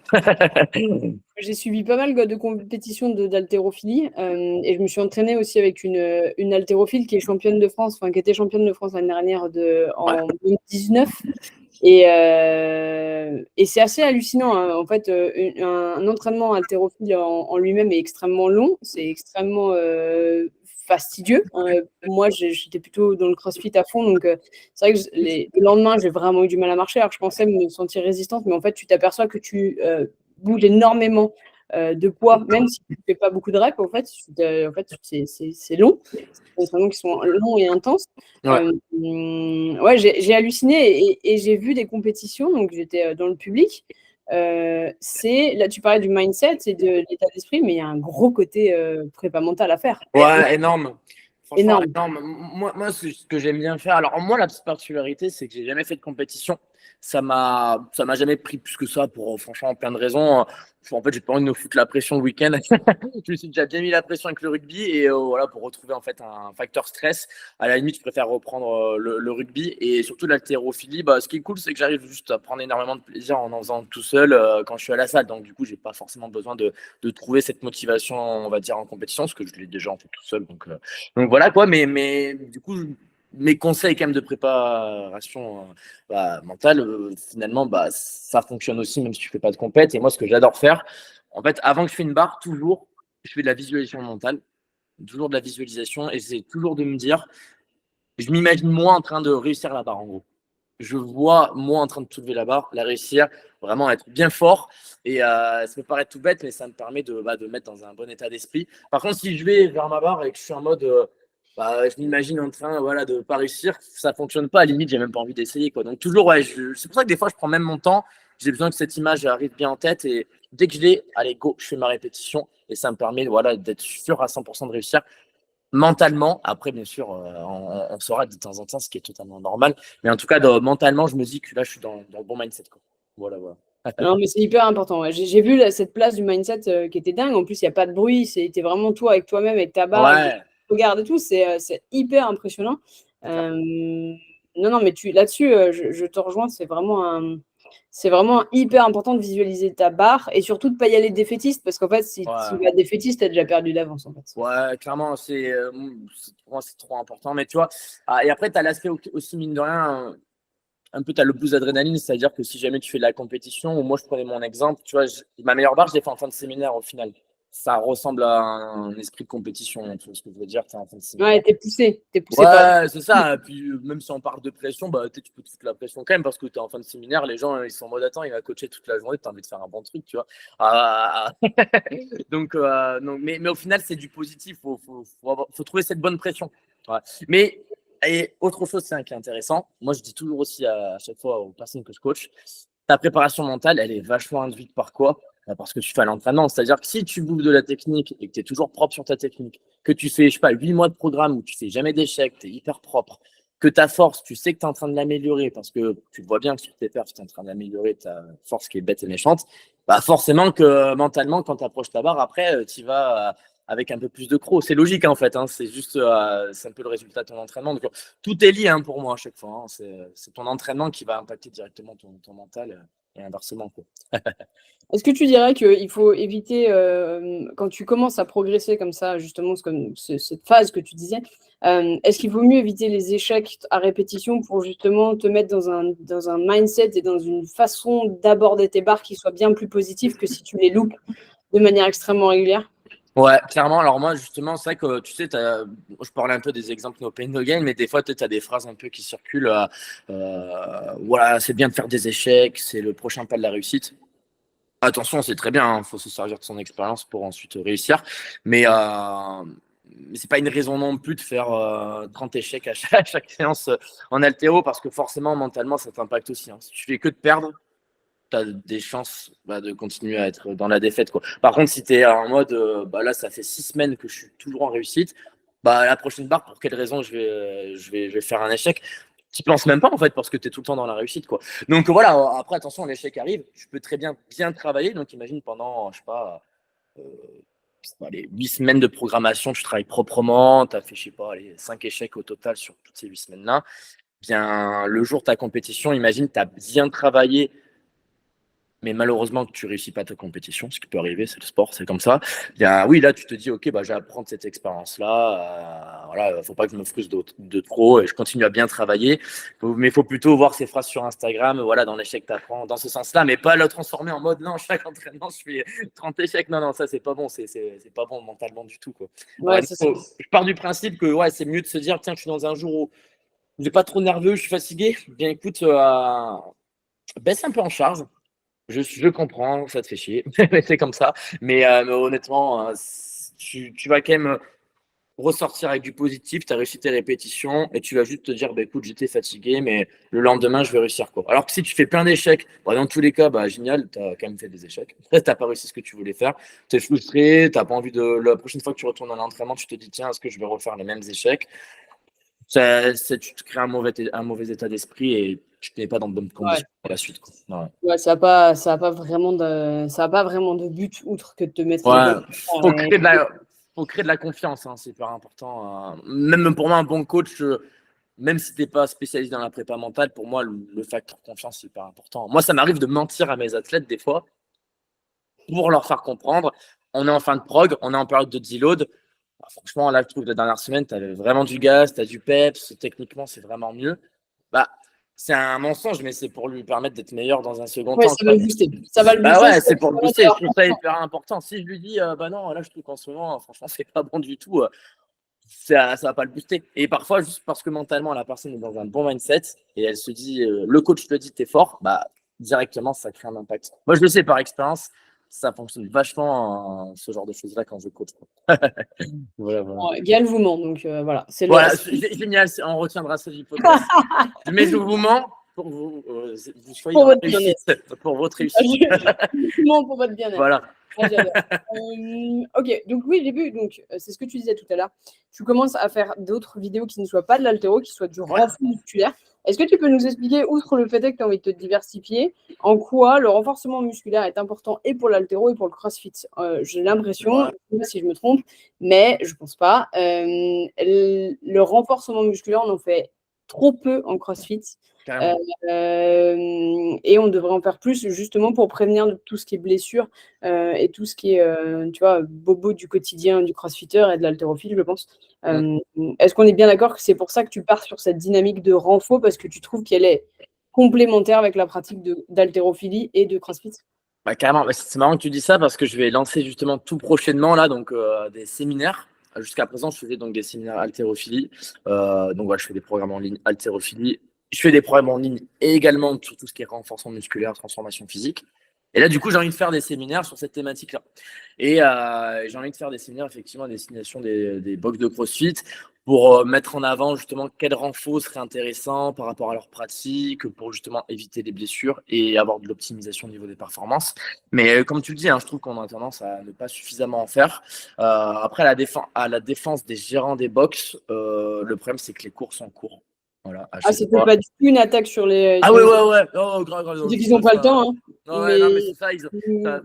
J'ai suivi pas mal de compétitions d'haltérophilie et je me suis entraînée aussi avec une haltérophile qui est championne de France, enfin qui était championne de France l'année dernière Ouais. en 2019. Et c'est assez hallucinant, hein. En fait, un entraînement haltérophile en lui-même est extrêmement long, c'est extrêmement fastidieux. Moi, j'étais plutôt dans le crossfit à fond, donc c'est vrai que le lendemain, j'ai vraiment eu du mal à marcher. Alors, je pensais me sentir résistante, mais en fait, tu t'aperçois que tu bouges énormément de poids, même si tu ne fais pas beaucoup de reps. En fait c'est long. C'est des entraînements qui sont longs et intenses. Ouais. Ouais, j'ai halluciné et j'ai vu des compétitions, donc j'étais dans le public. Là, tu parlais du mindset et de l'état d'esprit, mais il y a un gros côté prépa mental à faire. Ouais, énorme. Franchement, Énorme. énorme. Moi, ce que j'aime bien faire. Alors, moi, la petite particularité, c'est que j'ai jamais fait de compétition. Ça m'a jamais pris plus que ça pour, franchement, plein de raisons. En fait, j'ai pas envie de me foutre la pression le week-end. Je me suis déjà bien mis la pression avec le rugby et voilà, pour retrouver en fait un facteur stress. À la limite, je préfère reprendre le rugby et surtout l'haltérophilie. Bah, ce qui est cool, c'est que j'arrive juste à prendre énormément de plaisir en faisant tout seul quand je suis à la salle. Donc, du coup, j'ai pas forcément besoin de trouver cette motivation, on va dire, en compétition, parce que je l'ai déjà en fait tout seul. Donc voilà quoi, mais du coup, mes conseils quand même de préparation mentale, finalement, ça fonctionne aussi même si tu fais pas de compète. Et moi, ce que j'adore faire, en fait, avant que je fais une barre, toujours, je fais de la visualisation mentale, toujours de la visualisation, et c'est toujours de me dire, je m'imagine moi en train de réussir la barre en gros. Je vois moi en train de soulever la barre, la réussir, vraiment être bien fort. Et ça peut paraître tout bête, mais ça me permet de me mettre dans un bon état d'esprit. Par contre, si je vais vers ma barre et que je suis en mode bah, je m'imagine en train de pas réussir, ça fonctionne pas, à la limite, j'ai même pas envie d'essayer, quoi. Donc toujours, ouais, c'est pour ça que des fois, je prends même mon temps, j'ai besoin que cette image arrive bien en tête et dès que je l'ai, allez, go, je fais ma répétition et ça me permet d'être sûr à 100% de réussir mentalement. Après, bien sûr, on saura de temps en temps, ce qui est totalement normal, mais en tout cas, mentalement, je me dis que là, je suis dans le bon mindset, quoi. Voilà, voilà. Non, mais c'est hyper important. Ouais. J'ai vu cette place du mindset qui était dingue. En plus, il n'y a pas de bruit. C'était vraiment toi avec toi-même, avec ta barre, avec Ouais, regarde et tout. C'est hyper impressionnant. c'est clair. Non, non, mais là-dessus, je te rejoins. C'est vraiment hyper important de visualiser ta barre et surtout de ne pas y aller défaitiste parce qu'en fait, si tu Ouais. vas défaitiste, tu as déjà perdu d'avance. En fait. Ouais, clairement, pour moi, c'est trop important. Mais tu vois, et après, tu as l'aspect aussi, mine de rien, un peu, tu as le boost d'adrénaline, c'est-à-dire que si jamais tu fais de la compétition, ou moi, je prenais mon exemple, tu vois, ma meilleure barre, je l'ai fait en fin de séminaire au final. Ça ressemble à un esprit de compétition, tu vois ce que je veux dire, tu es en fin de séminaire. Ouais, t'es poussé. T'es poussé par. Ouais, c'est ça. Et puis, même si on parle de pression, bah, tu peux te foutre la pression quand même parce que tu es en fin de séminaire. Les gens, ils sont en mode attends, il va coacher toute la journée. Tu as envie de faire un bon truc, tu vois. Donc, mais au final, c'est du positif. Faut trouver cette bonne pression. Ouais. Mais, et autre chose qui est intéressant, moi, je dis toujours aussi à chaque fois aux personnes que je coach, ta préparation mentale, elle est vachement induite par quoi? Bah, parce que tu fais à l'entraînement. C'est-à-dire que si tu bouffes de la technique et que tu es toujours propre sur ta technique, que tu fais, je sais pas, 8 mois de programme où tu fais jamais d'échecs, tu es hyper propre, que ta force, tu sais que tu es en train de l'améliorer parce que tu vois bien que sur tes perfs, tu es en train d'améliorer ta force qui est bête et méchante, bah forcément que mentalement, quand tu approches ta barre, après, tu vas avec un peu plus de croc. C'est logique en fait, hein, c'est juste c'est un peu le résultat de ton entraînement. Donc, tout est lié hein, pour moi à chaque fois. Hein. C'est ton entraînement qui va impacter directement ton mental et inversement. Quoi. Est-ce que tu dirais qu'il faut éviter, quand tu commences à progresser comme ça, justement, comme cette phase que tu disais, est-ce qu'il vaut mieux éviter les échecs à répétition pour justement te mettre dans un mindset et dans une façon d'aborder tes barres qui soit bien plus positive que si tu les loupes de manière extrêmement régulière? Ouais, clairement. Alors moi, justement, c'est vrai que tu sais, je parlais un peu des exemples no pain no gain, mais des fois, tu as des phrases un peu qui circulent. Voilà, c'est bien de faire des échecs, c'est le prochain pas de la réussite. Attention, c'est très bien, il faut se servir de son expérience pour ensuite réussir. Mais c'est pas une raison non plus de faire 30 échecs à chaque séance en haltéro, parce que forcément, mentalement, ça t'impacte aussi. Hein. Si tu fais que de perdre, tu as des chances de continuer à être dans la défaite. Quoi. Par contre, si tu es en mode, là, ça fait 6 semaines que je suis toujours en réussite, la prochaine barre, pour quelle raison je vais faire un échec? Tu ne penses même pas, en fait, parce que tu es tout le temps dans la réussite. Quoi. Donc voilà, après, attention, l'échec arrive. Tu peux très bien travailler. Donc imagine pendant, je sais pas, les 8 semaines de programmation, tu travailles proprement. Tu as fait, je sais pas, les 5 échecs au total sur toutes ces 8 semaines-là. Bien, le jour de ta compétition, imagine, tu as bien travaillé mais malheureusement que tu réussis pas ta compétition, ce qui peut arriver, c'est le sport, c'est comme ça. Oui, là, tu te dis, ok, je vais apprendre cette expérience-là. Voilà, faut pas que je me frustre de trop et je continue à bien travailler. Mais il faut plutôt voir ces phrases sur Instagram, voilà, dans l'échec, tu apprends dans ce sens-là, mais pas le transformer en mode, non, chaque entraînement, je fais 30 échecs. Non, non, ça, c'est pas bon, c'est pas bon mentalement du tout, quoi. Ouais, ça, Je pars du principe que ouais, c'est mieux de se dire, tiens, je suis dans un jour où je suis pas trop nerveux, je suis fatigué. Bien, écoute, baisse un peu en charge. Je comprends, ça te fait chier, c'est comme ça. Mais honnêtement, tu vas quand même ressortir avec du positif. Tu as réussi tes répétitions et tu vas juste te dire, écoute, j'étais fatigué, mais le lendemain, je vais réussir. Quoi. Alors que si tu fais plein d'échecs, dans tous les cas, génial, tu as quand même fait des échecs. Tu n'as pas réussi ce que tu voulais faire. Tu es frustré, tu n'as pas envie de. La prochaine fois que tu retournes à l'entraînement, tu te dis, tiens, est-ce que je vais refaire les mêmes échecs? Tu te crées un mauvais état d'esprit et tu n'es pas dans de bonnes ouais. conditions pour la suite. Quoi. Ouais. Ouais, ça a pas vraiment de but outre que de te mettre les Ouais, bonnes. faut créer de la, faut créer de la confiance, hein, c'est hyper important. Même pour moi, un bon coach, même si t'es pas spécialisé dans la prépa mentale, pour moi, le facteur confiance, c'est hyper important. Moi, ça m'arrive de mentir à mes athlètes des fois pour leur faire comprendre. On est en fin de prog, on est en période de deload. Franchement, là, je trouve que la dernière semaine, tu avais vraiment du gaz, tu as du peps, techniquement, c'est vraiment mieux. Bah, c'est un mensonge, mais c'est pour lui permettre d'être meilleur dans un second Ouais, temps. ça va le booster. Ça va le Bah booster. ouais, c'est pour le booster. Je trouve ça hyper important. Si je lui dis, non, là, je trouve qu'en ce moment, franchement, c'est pas bon du tout, ça va pas le booster. Et parfois, juste parce que mentalement, la personne est dans un bon mindset et elle se dit, le coach te dit, t'es fort, directement, ça crée un impact. Moi, je le sais par expérience. ça fonctionne vachement, ce genre de choses-là quand je coach. Voilà. Gaël vous ment, donc voilà. Voilà, génial, on retiendra cette hypothèse. Je mets je vous mens pour vous soyez pour dans la votre réussite, pour votre réussite. pour votre bien-être. Voilà. J'adore. Ok, donc oui, j'ai vu, donc c'est ce que tu disais tout à l'heure. Tu commences à faire d'autres vidéos qui ne soient pas de l'haltéro, qui soient du renfort musculaire. Est-ce que tu peux nous expliquer, outre le fait que tu as envie de te diversifier, en quoi le renforcement musculaire est important et pour l'haltéro et pour le crossfit? J'ai l'impression, je ne sais pas si je me trompe, mais je ne pense pas. Le renforcement musculaire, on en fait trop peu en crossfit. Et on devrait en faire plus justement pour prévenir de tout ce qui est blessure et tout ce qui est, tu vois, bobo du quotidien du crossfitter et de l'haltérophile, je pense. Est-ce qu'on est bien d'accord que c'est pour ça que tu pars sur cette dynamique de renfo parce que tu trouves qu'elle est complémentaire avec la pratique d'haltérophilie et de crossfit? Bah, carrément, c'est marrant que tu dis ça parce que je vais lancer justement tout prochainement là, donc des séminaires. Jusqu'à présent, je faisais donc des séminaires haltérophilie. Donc voilà, je fais des programmes en ligne haltérophilie. Je fais des programmes en ligne et également sur tout ce qui est renforcement musculaire, transformation physique. Et là, du coup, j'ai envie de faire des séminaires sur cette thématique-là. Et j'ai envie de faire des séminaires effectivement à destination des box de CrossFit pour mettre en avant justement quel renfort serait intéressant par rapport à leur pratique, pour justement éviter les blessures et avoir de l'optimisation au niveau des performances. Mais comme tu le dis, hein, je trouve qu'on a tendance à ne pas suffisamment en faire. Après, à la défense des gérants des box, le problème, c'est que les cours sont courts. Voilà, c'était pas du tout une attaque sur les. Ah ouais. Oh, grave. C'est qu'ils n'ont pas le temps. Hein. Ouais, non, mais c'est ça,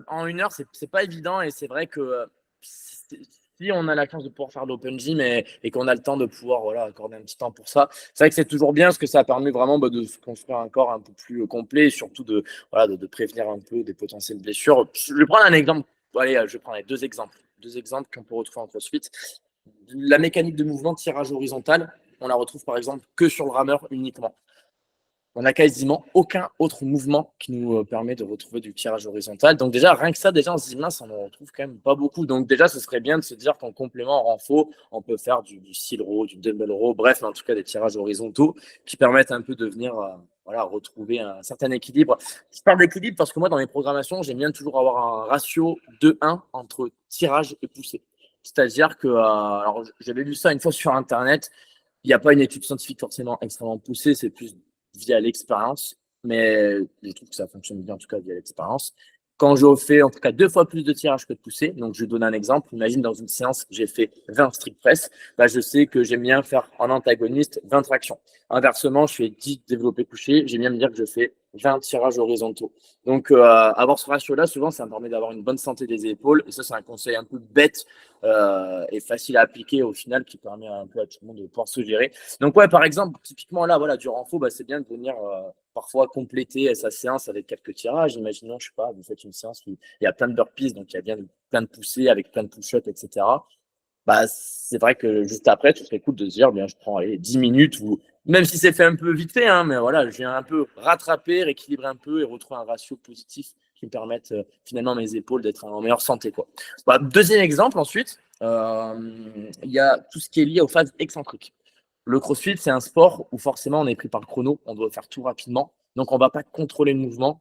en 1 heure, c'est pas évident et c'est vrai que si on a la chance de pouvoir faire de l'open gym et qu'on a le temps de pouvoir accorder un petit temps pour ça, c'est vrai que c'est toujours bien parce que ça permet vraiment de se construire un corps un peu plus complet et surtout de prévenir un peu des potentielles blessures. Je vais prendre un exemple. Allez, je vais prendre deux exemples. Deux exemples qu'on peut retrouver en CrossFit. La mécanique de mouvement tirage horizontal, on la retrouve par exemple que sur le rameur uniquement. On n'a quasiment aucun autre mouvement qui nous permet de retrouver du tirage horizontal. Donc déjà, rien que ça, déjà, on se dit, mince, on en retrouve quand même pas beaucoup. Donc déjà, ce serait bien de se dire qu'en complément, en renfort, on peut faire du seal row, du dumbbell row, bref, en tout cas des tirages horizontaux qui permettent un peu de venir retrouver un certain équilibre. Je parle d'équilibre parce que moi, dans mes programmations, j'aime bien toujours avoir un ratio 2-1 entre tirage et poussée. C'est-à-dire que, alors j'avais lu ça une fois sur Internet, il n'y a pas une étude scientifique forcément extrêmement poussée, c'est plus via l'expérience, mais je trouve que ça fonctionne bien en tout cas via l'expérience. Quand je fais en tout cas 2 fois plus de tirage que de poussée, donc je donne un exemple, imagine dans une séance j'ai fait 20 strict press, bah je sais que j'aime bien faire en antagoniste 20 tractions. Inversement, je fais 10 développés couchés, j'aime bien me dire que je fais 20 tirages horizontaux. Donc avoir ce ratio-là, souvent ça me permet d'avoir une bonne santé des épaules, et ça c'est un conseil un peu bête et facile à appliquer au final qui permet un peu à tout le monde de pouvoir se gérer. Donc ouais, par exemple, typiquement là, du renfort, bah, c'est bien de venir parfois compléter sa séance avec quelques tirages. Imaginons, je sais pas, vous faites une séance où il y a plein de burpees, donc il y a bien plein de poussées avec plein de push-ups, etc. Bah, c'est vrai que juste après, ce serait cool de se dire, bien, je prends 10 minutes ou même si c'est fait un peu vite fait, hein, mais voilà, je viens un peu rattraper, rééquilibrer un peu et retrouver un ratio positif qui me permette finalement mes épaules d'être en meilleure santé, quoi. Bah, deuxième exemple ensuite, il y a tout ce qui est lié aux phases excentriques. Le CrossFit, c'est un sport où forcément on est pris par le chrono, on doit faire tout rapidement, donc on ne va pas contrôler le mouvement.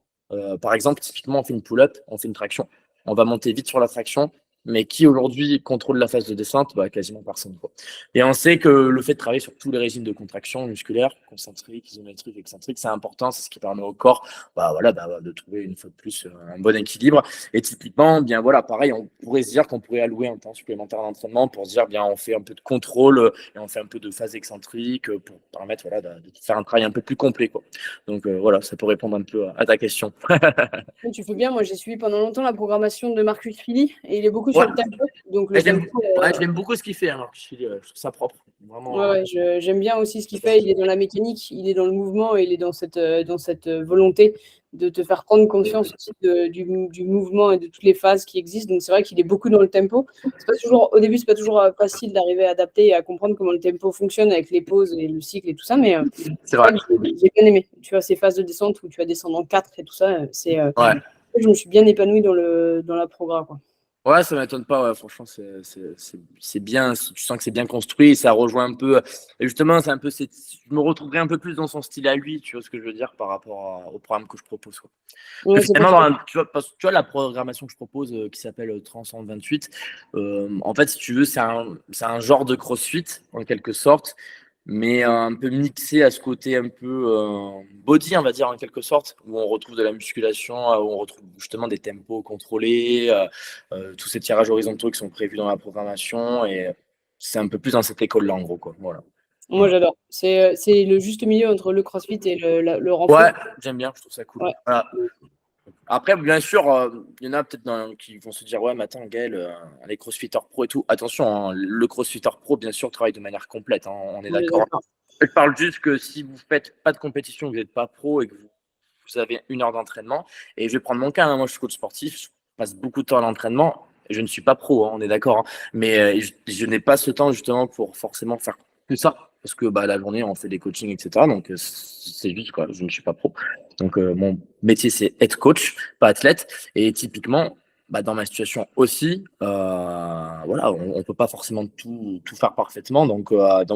Par exemple, typiquement, on fait une pull-up, on fait une traction, on va monter vite sur la traction, mais qui aujourd'hui contrôle la phase de descente? Bah, quasiment personne, quoi. Et on sait que le fait de travailler sur tous les régimes de contraction musculaire, concentrique, isométrique, excentrique, c'est important, c'est ce qui permet au corps de trouver une fois de plus un bon équilibre. Et typiquement, bien voilà, pareil, on pourrait se dire qu'on pourrait allouer un temps supplémentaire d'entraînement pour se dire, bien, on fait un peu de contrôle et on fait un peu de phase excentrique pour permettre de faire un travail un peu plus complet, quoi. Donc voilà, ça peut répondre un peu à ta question. Tu fais bien, moi j'ai suivi pendant longtemps la programmation de Marcus Philly et il est beaucoup sur le tempo. Donc le tempo, j'aime beaucoup ce qu'il fait, hein, je trouve ça propre. Vraiment. Ouais, j'aime bien aussi ce qu'il fait. Il est dans la mécanique, il est dans le mouvement et il est dans cette volonté de te faire prendre conscience aussi du mouvement et de toutes les phases qui existent. Donc c'est vrai qu'il est beaucoup dans le tempo. Au début, c'est pas toujours facile d'arriver à adapter et à comprendre comment le tempo fonctionne avec les pauses et le cycle et tout ça, mais c'est vrai. J'ai bien aimé. Tu vois, ces phases de descente où tu vas descendre en 4 et tout ça, Ouais. je me suis bien épanouie dans la programme, quoi. Ouais, ça m'étonne pas. Ouais. Franchement, c'est bien. Tu sens que c'est bien construit. Ça rejoint un peu. Et justement, c'est un peu. Je me retrouverai un peu plus dans son style à lui. Tu vois ce que je veux dire par rapport au programme que je propose. Quoi. Ouais, Parce que c'est pour finalement, ça. tu vois la programmation que je propose qui s'appelle 28, en fait, si tu veux, c'est un genre de CrossFit en quelque sorte, mais un peu mixé à ce côté un peu body, on va dire en quelque sorte, où on retrouve de la musculation, où on retrouve justement des tempos contrôlés, tous ces tirages horizontaux qui sont prévus dans la programmation, et c'est un peu plus dans cette école-là, en gros, quoi. Voilà. Moi, Voilà. j'adore. C'est le juste milieu entre le CrossFit et le renfort. Ouais, j'aime bien, je trouve ça cool. Ouais. Voilà. Après, bien sûr, il y en a peut-être qui vont se dire, ouais, mais attends, Gaël, les crossfitters pro et tout. Attention, hein, le crossfitter pro, bien sûr, travaille de manière complète, hein, on est On est d'accord. d'accord. Je parle juste que si vous faites pas de compétition, que vous n'êtes pas pro et que vous avez 1 heure d'entraînement, et je vais prendre mon cas, hein, moi je suis coach sportif, je passe beaucoup de temps à l'entraînement, et je ne suis pas pro, hein, on est d'accord, hein, mais je n'ai pas ce temps justement pour forcément faire que ça, parce que bah, la journée on fait des coachings, etc. Donc c'est juste quoi, je ne suis pas pro. Donc mon métier c'est être coach, pas athlète, et typiquement, bah, dans ma situation aussi, voilà, on ne peut pas forcément tout faire parfaitement. Donc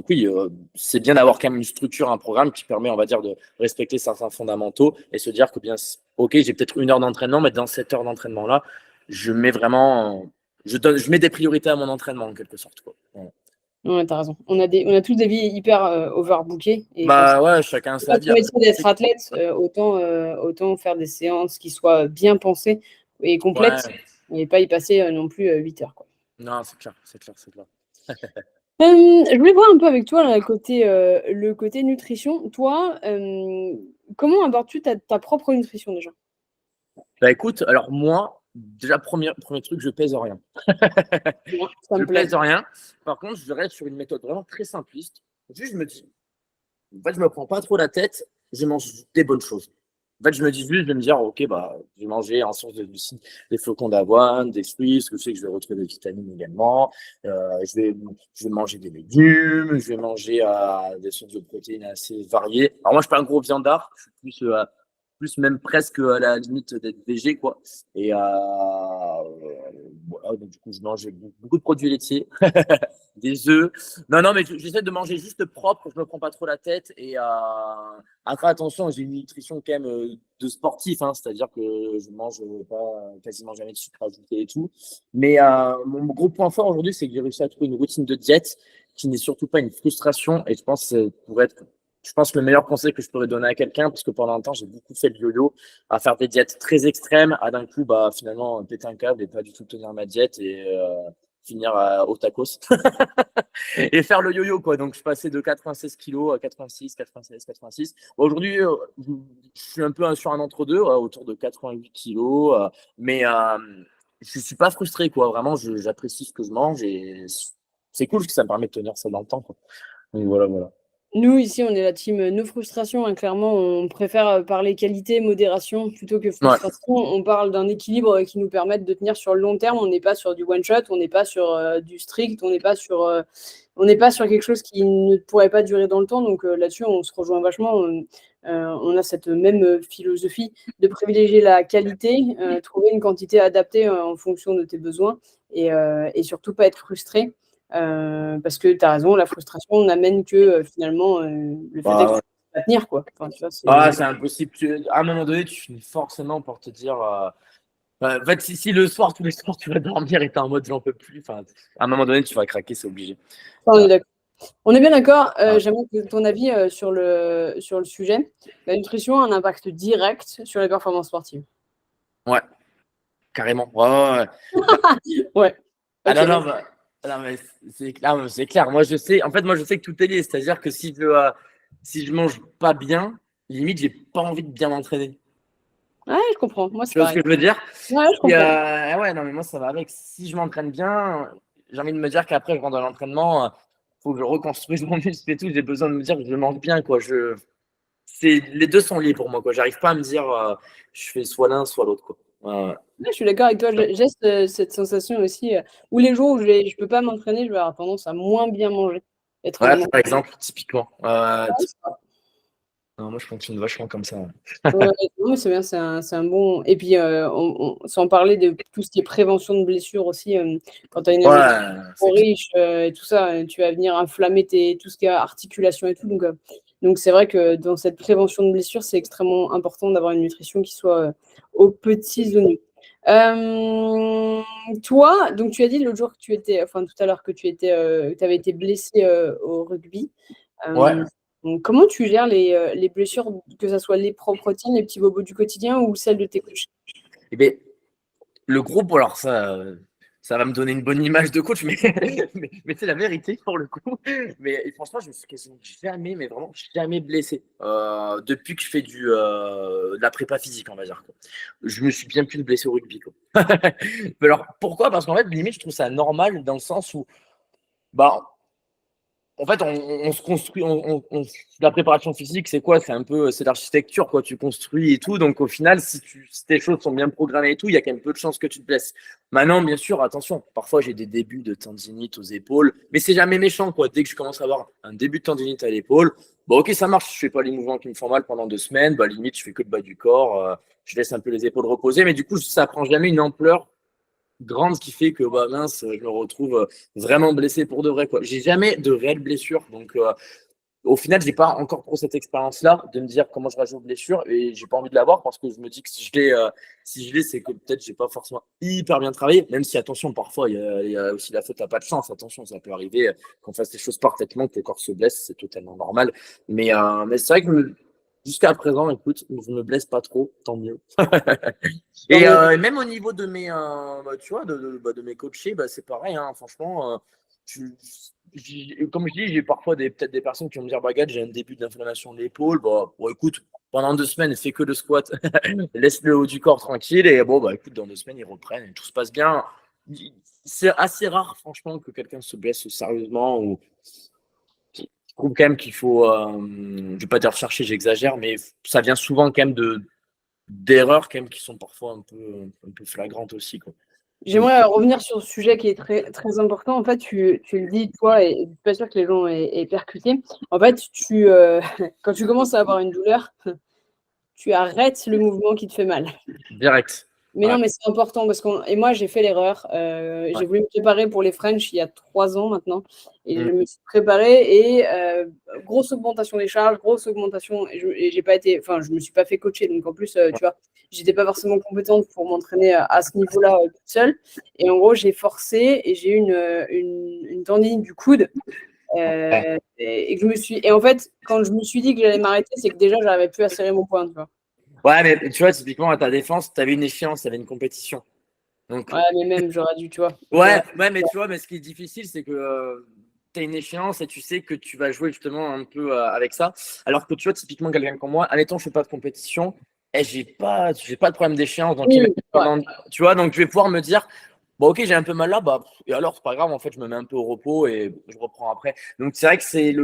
oui, c'est bien d'avoir quand même une structure, un programme qui permet, on va dire, de respecter certains fondamentaux et se dire que bien, ok, j'ai peut-être 1 heure d'entraînement, mais dans cette heure d'entraînement-là, je mets vraiment, je mets des priorités à mon entraînement en quelque sorte, quoi. Voilà. Ouais, t'as raison. On a tous des vies hyper overbookées. Et quand c'est Bah ouais, chacun sa pas vie. ton métier d'être athlète, autant faire des séances qui soient bien pensées et complètes Ouais, et pas y passer non plus 8 heures, quoi. non, c'est clair, c'est clair, c'est clair. Je voulais voir un peu avec toi là, le côté nutrition. Toi, comment abordes-tu ta propre nutrition déjà? Bah écoute, alors moi, déjà, premier truc, je pèse rien. Moi, ça Je me plaît. pèse rien. Par contre, je reste sur une méthode vraiment très simpliste. Juste, je me dis, en fait, je me prends pas trop la tête, je mange des bonnes choses. En fait, je me dis juste, je vais me dire, ok, bah, je vais manger en source de glucides des flocons d'avoine, des fruits, parce que je sais que je vais retrouver des vitamines également. Je vais manger des légumes, je vais manger des sources de protéines assez variées. Alors moi, je suis pas un gros viandard, je suis plus même presque à la limite d'être végé, quoi. Et voilà, donc du coup, je mange beaucoup de produits laitiers, des œufs. Non, non, mais j'essaie de manger juste propre, je me prends pas trop la tête. Et après, attention, j'ai une nutrition quand même de sportif, hein, c'est-à-dire que je mange pas quasiment jamais de sucre ajouté et tout. Mais mon gros point fort aujourd'hui, c'est que j'ai réussi à trouver une routine de diète qui n'est surtout pas une frustration. Et je pense que pour être, je pense que le meilleur conseil que je pourrais donner à quelqu'un, parce que pendant un temps, j'ai beaucoup fait le yo-yo, à faire des diètes très extrêmes, à d'un coup, bah, finalement, péter un câble et pas du tout tenir ma diète et finir au tacos. Et faire le yo-yo, quoi. Donc, je passais de 96 kilos à 86, 96, 86. Aujourd'hui, je suis un peu sur un entre-deux, autour de 88 kilos. Mais je suis pas frustré, quoi. Vraiment, j'apprécie ce que je mange et c'est cool parce que ça me permet de tenir ça dans le temps, quoi. Donc, voilà, voilà. Nous, ici, on est la team no frustration, hein, clairement, on préfère parler qualité, modération plutôt que Ouais, frustration. On parle d'un équilibre qui nous permette de tenir sur le long terme. On n'est pas sur du one shot, on n'est pas sur du strict, on n'est pas sur quelque chose qui ne pourrait pas durer dans le temps. Donc là-dessus, on se rejoint vachement. On a cette même philosophie de privilégier la qualité, trouver une quantité adaptée en fonction de tes besoins et surtout pas être frustré. Parce que tu as raison, la frustration n'amène que finalement le fait bah, d'être ouais. à tenir, quoi. Enfin, tu vois, Ah, c'est impossible. À un moment donné, tu finis forcément pour te dire. En fait, si le soir, tous les soirs, tu vas dormir et t'es en mode j'en peux plus, enfin, à un moment donné, tu vas craquer, c'est obligé. on est d'accord. On est bien d'accord. Ah, J'aimerais ton avis sur le sujet. La nutrition a un impact direct sur les performances sportives. ouais, carrément. Ouais, ouais, ouais. Bah, Ouais. ah Ok. non, non, bah, non, mais c'est clair. Moi, je sais, en fait, moi, je sais que tout est lié. C'est-à-dire que si je mange pas bien, limite, j'ai pas envie de bien m'entraîner. Ouais, je comprends. Moi, c'est Tu vois ce pareil. que je veux dire? Ouais, je comprends. Ouais, non, mais moi, ça va avec. Si je m'entraîne bien, j'ai envie de me dire qu'après, je rentre dans l'entraînement, faut que je reconstruise mon muscle et tout. J'ai besoin de me dire que je mange bien, quoi. Les deux sont liés pour moi, quoi. J'arrive pas à me dire, je fais soit l'un, soit l'autre, quoi. Ouais, Ouais, je suis d'accord avec toi. J'ai cette sensation aussi où les jours où je peux pas m'entraîner, je vais avoir tendance à moins bien manger, ouais, étrangement. par exemple, typiquement. Non, moi, je fonctionne vachement comme ça. Ouais, non, mais c'est bien, c'est un bon. Et puis, sans parler de tout ce qui est prévention de blessures aussi, quand tu as une alimentation Ouais, trop c'est clair. riche et tout ça, tu vas venir inflammer tout ce qui est articulation et tout. Donc c'est vrai que dans cette prévention de blessures, c'est extrêmement important d'avoir une nutrition qui soit aux petits oignons. Toi, donc tu as dit l'autre jour que tu étais, enfin tout à l'heure que tu avais été blessé au rugby. Ouais. Donc, comment tu gères les blessures, que ce soit les propres routines, les petits bobos du quotidien ou celles de tes coachs? Et bien, le groupe, alors ça va me donner une bonne image de coach, mais, mais c'est la vérité pour le coup. Mais franchement, je me suis quasiment jamais, mais vraiment jamais blessé depuis que je fais de la prépa physique, on va dire, quoi. Je me suis bien plus blessé au rugby, quoi. Mais alors pourquoi? Parce qu'en fait, limite, je trouve ça normal dans le sens où, bah, en fait, on se construit. La préparation physique, c'est quoi? C'est un peu, c'est l'architecture, quoi. Tu construis et tout. Donc, au final, si tes choses sont bien programmées et tout, il y a quand même peu de chances que tu te blesses. Maintenant, bien sûr, attention. Parfois, j'ai des débuts de tendinite aux épaules, mais c'est jamais méchant, quoi. Dès que je commence à avoir un début de tendinite à l'épaule, bon, ok, ça marche. Je fais pas les mouvements qui me font mal pendant 2 semaines. Bah, limite, je fais que le bas du corps. Je laisse un peu les épaules reposer, mais du coup, ça prend jamais une ampleur grande qui fait que bah mince, je me retrouve vraiment blessé pour de vrai, quoi. J'ai jamais de réelles blessures, donc au final, j'ai pas encore trop cette expérience-là de me dire comment je réagis aux blessures et j'ai pas envie de l'avoir parce que je me dis que si je l'ai, c'est que peut-être j'ai pas forcément hyper bien travaillé, même si attention, parfois il y a aussi la faute à pas de chance. Attention, ça peut arriver qu'on fasse les choses parfaitement, que le corps se blesse, c'est totalement normal. Mais c'est vrai que jusqu'à présent, écoute, je me blesse pas trop, tant mieux. Tant Et mieux. même au niveau de mes, tu vois, de mes coachés, bah, c'est pareil, hein, franchement. Comme je dis, j'ai parfois peut-être des personnes qui vont me dire, bah, regarde, j'ai un début d'inflammation de l'épaule. Bah, bon, écoute, pendant 2 semaines, fais que le squat, laisse le haut du corps tranquille. Et bon, bah, écoute, dans 2 semaines, ils reprennent et tout se passe bien. C'est assez rare, franchement, que quelqu'un se blesse sérieusement. Ou je trouve quand même qu'il faut, je vais pas dire chercher, j'exagère, mais ça vient souvent quand même d'erreurs quand même qui sont parfois un peu flagrantes aussi, quoi. Mm. J'aimerais revenir sur ce sujet qui est très, très important. En fait, tu le dis, toi, et je ne suis pas sûre que les gens aient percuté. En fait, quand tu commences à avoir une douleur, tu arrêtes le mouvement qui te fait mal. Direct. Mais Ouais, non, mais c'est important et moi, j'ai fait l'erreur. ouais. J'ai voulu me préparer pour les French il y a 3 ans maintenant. Et Mm. je me suis préparée et grosse augmentation des charges, grosse augmentation. Et j'ai pas été, enfin, je me suis pas fait coacher. Donc en plus, tu vois, j'étais pas forcément compétente pour m'entraîner à ce niveau-là toute seule. Et en gros, j'ai forcé et j'ai eu une tendinite du coude. Ouais. Et et en fait, quand je me suis dit que j'allais m'arrêter, c'est que déjà, j'arrivais plus à serrer mon poing, tu vois. Ouais, mais tu vois, typiquement, à ta défense, tu avais une échéance, tu avais une compétition. Donc, Ouais, mais même, j'aurais dû, tu vois. ouais, ouais, mais tu vois, mais ce qui est difficile, c'est que tu as une échéance et tu sais que tu vas jouer justement un peu avec ça. Alors que tu vois, typiquement, quelqu'un comme moi, admettons, je fais pas de compétition et j'ai pas de problème d'échéance. Donc, Oui, ouais. tu vois, donc je vais pouvoir me dire, bon, ok, j'ai un peu mal là, bah, et alors, c'est pas grave, en fait, je me mets un peu au repos et je reprends après. Donc, c'est vrai que c'est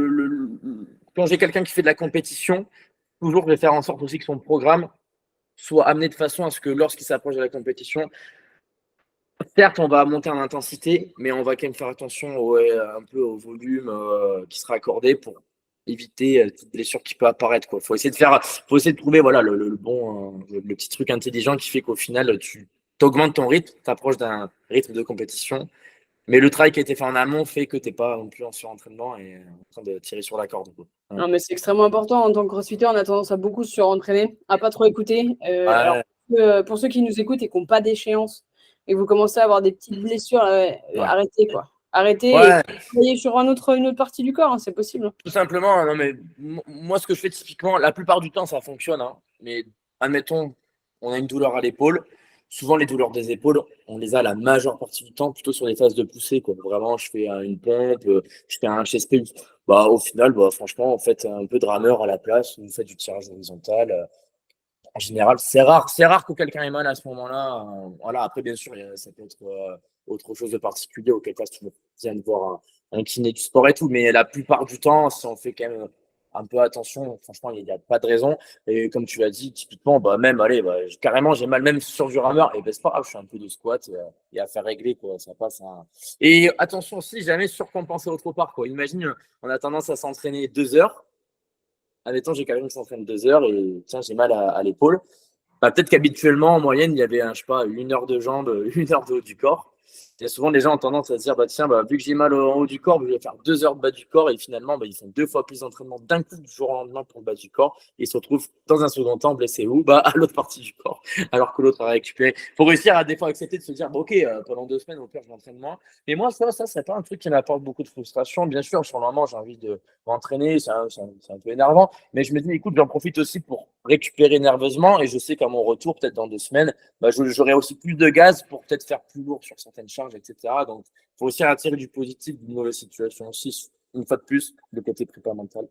quand j'ai quelqu'un qui fait de la compétition, toujours, je vais faire en sorte aussi que son programme soit amené de façon à ce que lorsqu'il s'approche de la compétition, certes, on va monter en intensité, mais on va quand même faire attention un peu au volume qui sera accordé pour éviter toute blessure qui peut apparaître, quoi. Faut essayer de trouver voilà, le bon, le petit truc intelligent qui fait qu'au final, tu augmentes ton rythme, tu approches d'un rythme de compétition, mais le travail qui a été fait en amont fait que tu n'es pas non plus en surentraînement et en train de tirer sur la corde, quoi. Ouais. Non, mais c'est extrêmement important. En tant que crossfitter, on a tendance à beaucoup se surentraîner, à pas trop écouter. Alors, Ouais, pour ceux qui nous écoutent et qui n'ont pas d'échéance, et que vous commencez à avoir des petites blessures, ouais. arrêtez, quoi. Arrêtez et Ouais, travaillez sur une autre partie du corps, hein, c'est possible. tout simplement, hein, non, mais moi, ce que je fais typiquement, la plupart du temps, ça fonctionne, hein, mais admettons, on a une douleur à l'épaule. Souvent, les douleurs des épaules, on les a la majeure partie du temps plutôt sur les phases de poussée, quoi. Vraiment, je fais une pompe, je fais un chest pump. Bah, au final, bah, franchement, en fait un peu de rameur à la place, vous faites du tirage horizontal. En général, c'est rare que quelqu'un ait mal à ce moment-là. Voilà. Après, bien sûr, ça peut être autre chose de particulier auquel cas tu viens de voir un kiné du sport et tout. Mais la plupart du temps, si on fait quand même un peu attention, franchement, il n'y a pas de raison. Et comme tu l'as dit, typiquement, bah, même, allez, bah, carrément, j'ai mal même sur du rameur. Et ben, c'est pas grave, je fais un peu de squat et à faire régler, quoi. Ça passe, hein. Et attention aussi, jamais surcompenser autre part, quoi. Imagine, on a tendance à s'entraîner 2 heures. admettons, j'ai quelqu'un qui s'entraîne 2 heures et tiens, j'ai mal à l'épaule. Bah, peut-être qu'habituellement, en moyenne, il y avait, je sais pas, 1 heure de jambes, 1 heure de haut du corps. Et souvent, les gens ont tendance à se dire, bah, tiens, bah, vu que j'ai mal en haut du corps, je vais faire 2 heures de bas du corps. Et finalement, bah, ils font 2 fois plus d'entraînement d'un coup du jour au lendemain pour le bas du corps. Et ils se retrouvent dans un second temps blessés où bah, à l'autre partie du corps, alors que l'autre a récupéré. Il faut réussir à des fois accepter de se dire, bah, ok, pendant 2 semaines, au pire, je m'entraîne moins. Mais moi, ça c'est pas un truc qui m'apporte beaucoup de frustration. Bien sûr, sur le moment, j'ai envie de m'entraîner, c'est un peu énervant. Mais je me dis, écoute, j'en profite aussi pour récupérer nerveusement. Et je sais qu'à mon retour, peut-être dans 2 semaines, bah, j'aurai aussi plus de gaz pour peut-être faire plus lourd sur certaines charges, etc. Donc, il faut aussi attirer du positif d'une mauvaise situation aussi. Une fois de plus, le côté prépa mental.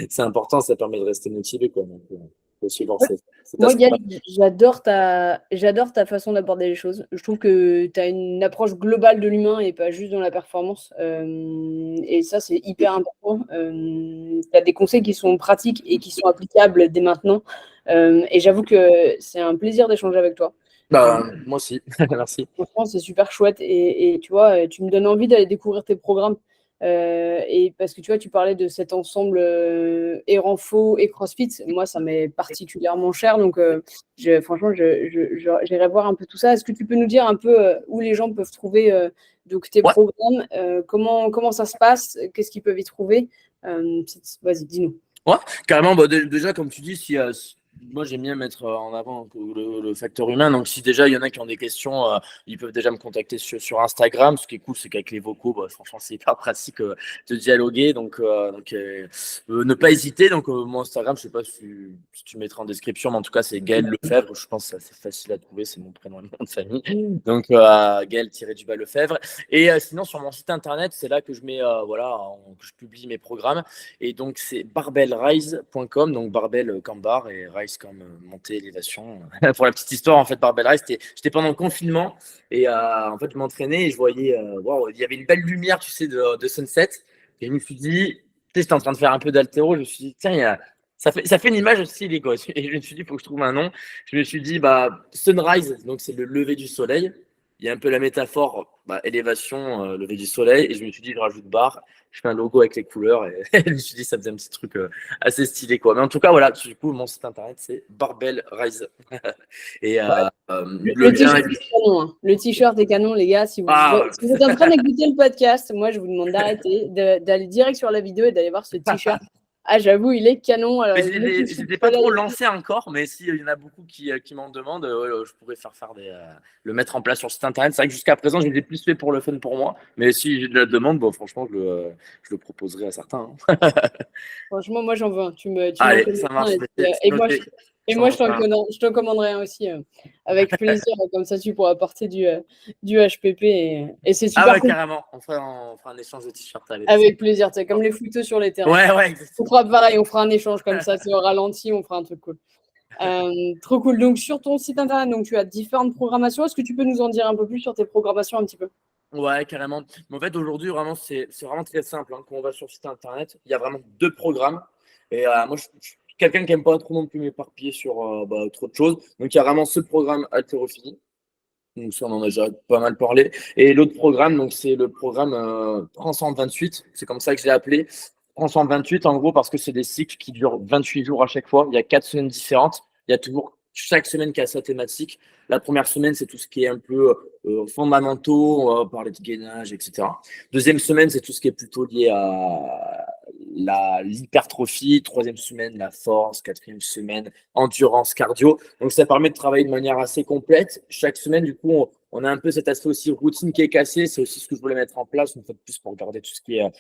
C'est important, ça permet de rester motivé, quoi. Donc, faut aussi voir cet Moi, Gaël, aspect-là. j'adore ta façon d'aborder les choses. Je trouve que tu as une approche globale de l'humain et pas juste dans la performance. Et ça, c'est hyper important. Tu as des conseils qui sont pratiques et qui sont applicables dès maintenant. Et j'avoue que c'est un plaisir d'échanger avec toi. Bah, moi aussi, merci. Franchement, c'est super chouette. Et tu vois, tu me donnes envie d'aller découvrir tes programmes. Et parce que tu vois, tu parlais de cet ensemble Eranfo et CrossFit. Moi, ça m'est particulièrement cher. Donc, franchement, j'irai voir un peu tout ça. Est-ce que tu peux nous dire un peu où les gens peuvent trouver donc, tes Ouais, programmes, comment ça se passe, qu'est-ce qu'ils peuvent y trouver? Vas-y, dis-nous. ouais, carrément. Bah, déjà, comme tu dis, moi j'aime bien mettre en avant le facteur humain. Donc, si déjà il y en a qui ont des questions, ils peuvent déjà me contacter sur Instagram. Ce qui est cool, c'est qu'avec les vocaux, bah, franchement, c'est hyper pratique de dialoguer. Donc, ne pas hésiter. Donc, mon Instagram, je sais pas si tu mettras en description, mais en tout cas, c'est Gaël Lefebvre. Je pense que c'est assez facile à trouver. C'est mon prénom et mon nom de famille. Donc, Gaël-du-bas Lefebvre. Et sinon, sur mon site internet, c'est là que je mets, que je publie mes programmes. Et donc, c'est barbellrise.com, donc barbell comme barre et rise comme montée, élévation. Pour la petite histoire, en fait, barbell rise, j'étais pendant le confinement et en fait, je m'entraînais et je voyais, waouh, il y avait une belle lumière, tu sais, de sunset. Et je me suis dit, tu sais, j'étais en train de faire un peu d'haltéro, je me suis dit, tiens, ça fait une image stylée, quoi. Et je me suis dit, il faut que je trouve un nom. Je me suis dit, bah, sunrise, donc c'est le lever du soleil. Il y a un peu la métaphore, bah, élévation, lever du soleil. Et je me suis dit, je rajoute barre, je fais un logo avec les couleurs. Et je me suis dit, ça faisait un petit truc assez stylé, quoi. Mais en tout cas, voilà, du coup, mon site internet, c'est Barbell Rise. Et Ouais. le Le lien t-shirt est. est canon, hein. Le t-shirt est canon, les gars. Ah, Si vous êtes en train d'écouter le podcast, moi, je vous demande d'arrêter, d'aller direct sur la vidéo et d'aller voir ce t-shirt. Ah, j'avoue, il est canon. Alors, mais le je coucher de n'étais pas trop soleil. lancé encore, mais s'il y en a beaucoup qui m'en demandent, je pourrais faire le mettre en place sur le site internet. C'est vrai que jusqu'à présent, je l'ai plus fait pour le fun pour moi, mais si j'ai de la demande, bon, franchement, je le proposerai à certains, hein. Franchement, moi, j'en veux un. Tu m'en Allez, commandes ça un. marche, mais Et c'est moi, noté. et J'en moi, ferai un. je t'en commanderai un aussi. Avec plaisir. Comme ça, tu pourras apporter du HPP. Et c'est Ah super ouais, cool. carrément. On fera un échange de t-shirts. Allez, c'est Avec plaisir. C'est comme les footeux sur les terrains. ouais, ouais, On exactement. fera pareil. On fera un échange comme ça. C'est au ralenti. On fera un truc cool. Trop cool. Donc, sur ton site internet, donc, tu as différentes programmations. Est-ce que tu peux nous en dire un peu plus sur tes programmations un petit peu? Ouais, carrément. Mais en fait, aujourd'hui, vraiment, c'est vraiment très simple, hein. Quand on va sur le site internet, il y a vraiment 2 programmes. Et moi, je suis quelqu'un qui n'aime pas trop non plus m'éparpiller sur trop de choses. Donc, il y a vraiment ce programme haltérophilie. Donc, ça, on en a déjà pas mal parlé. Et l'autre programme, donc, c'est le programme Transcend 28. C'est comme ça que je l'ai appelé. Transcend 28, en gros, parce que c'est des cycles qui durent 28 jours à chaque fois. Il y a 4 semaines différentes. Il y a toujours chaque semaine qui a sa thématique. La première semaine, c'est tout ce qui est un peu fondamentaux, on va parler de gainage, etc. Deuxième semaine, c'est tout ce qui est plutôt lié à l'hypertrophie. Troisième semaine, la force. Quatrième semaine, endurance, cardio. Donc, ça permet de travailler de manière assez complète. Chaque semaine, du coup, on a un peu cet aspect aussi routine qui est cassé. C'est aussi ce que je voulais mettre en place, une fois de plus, pour garder tout ce qui est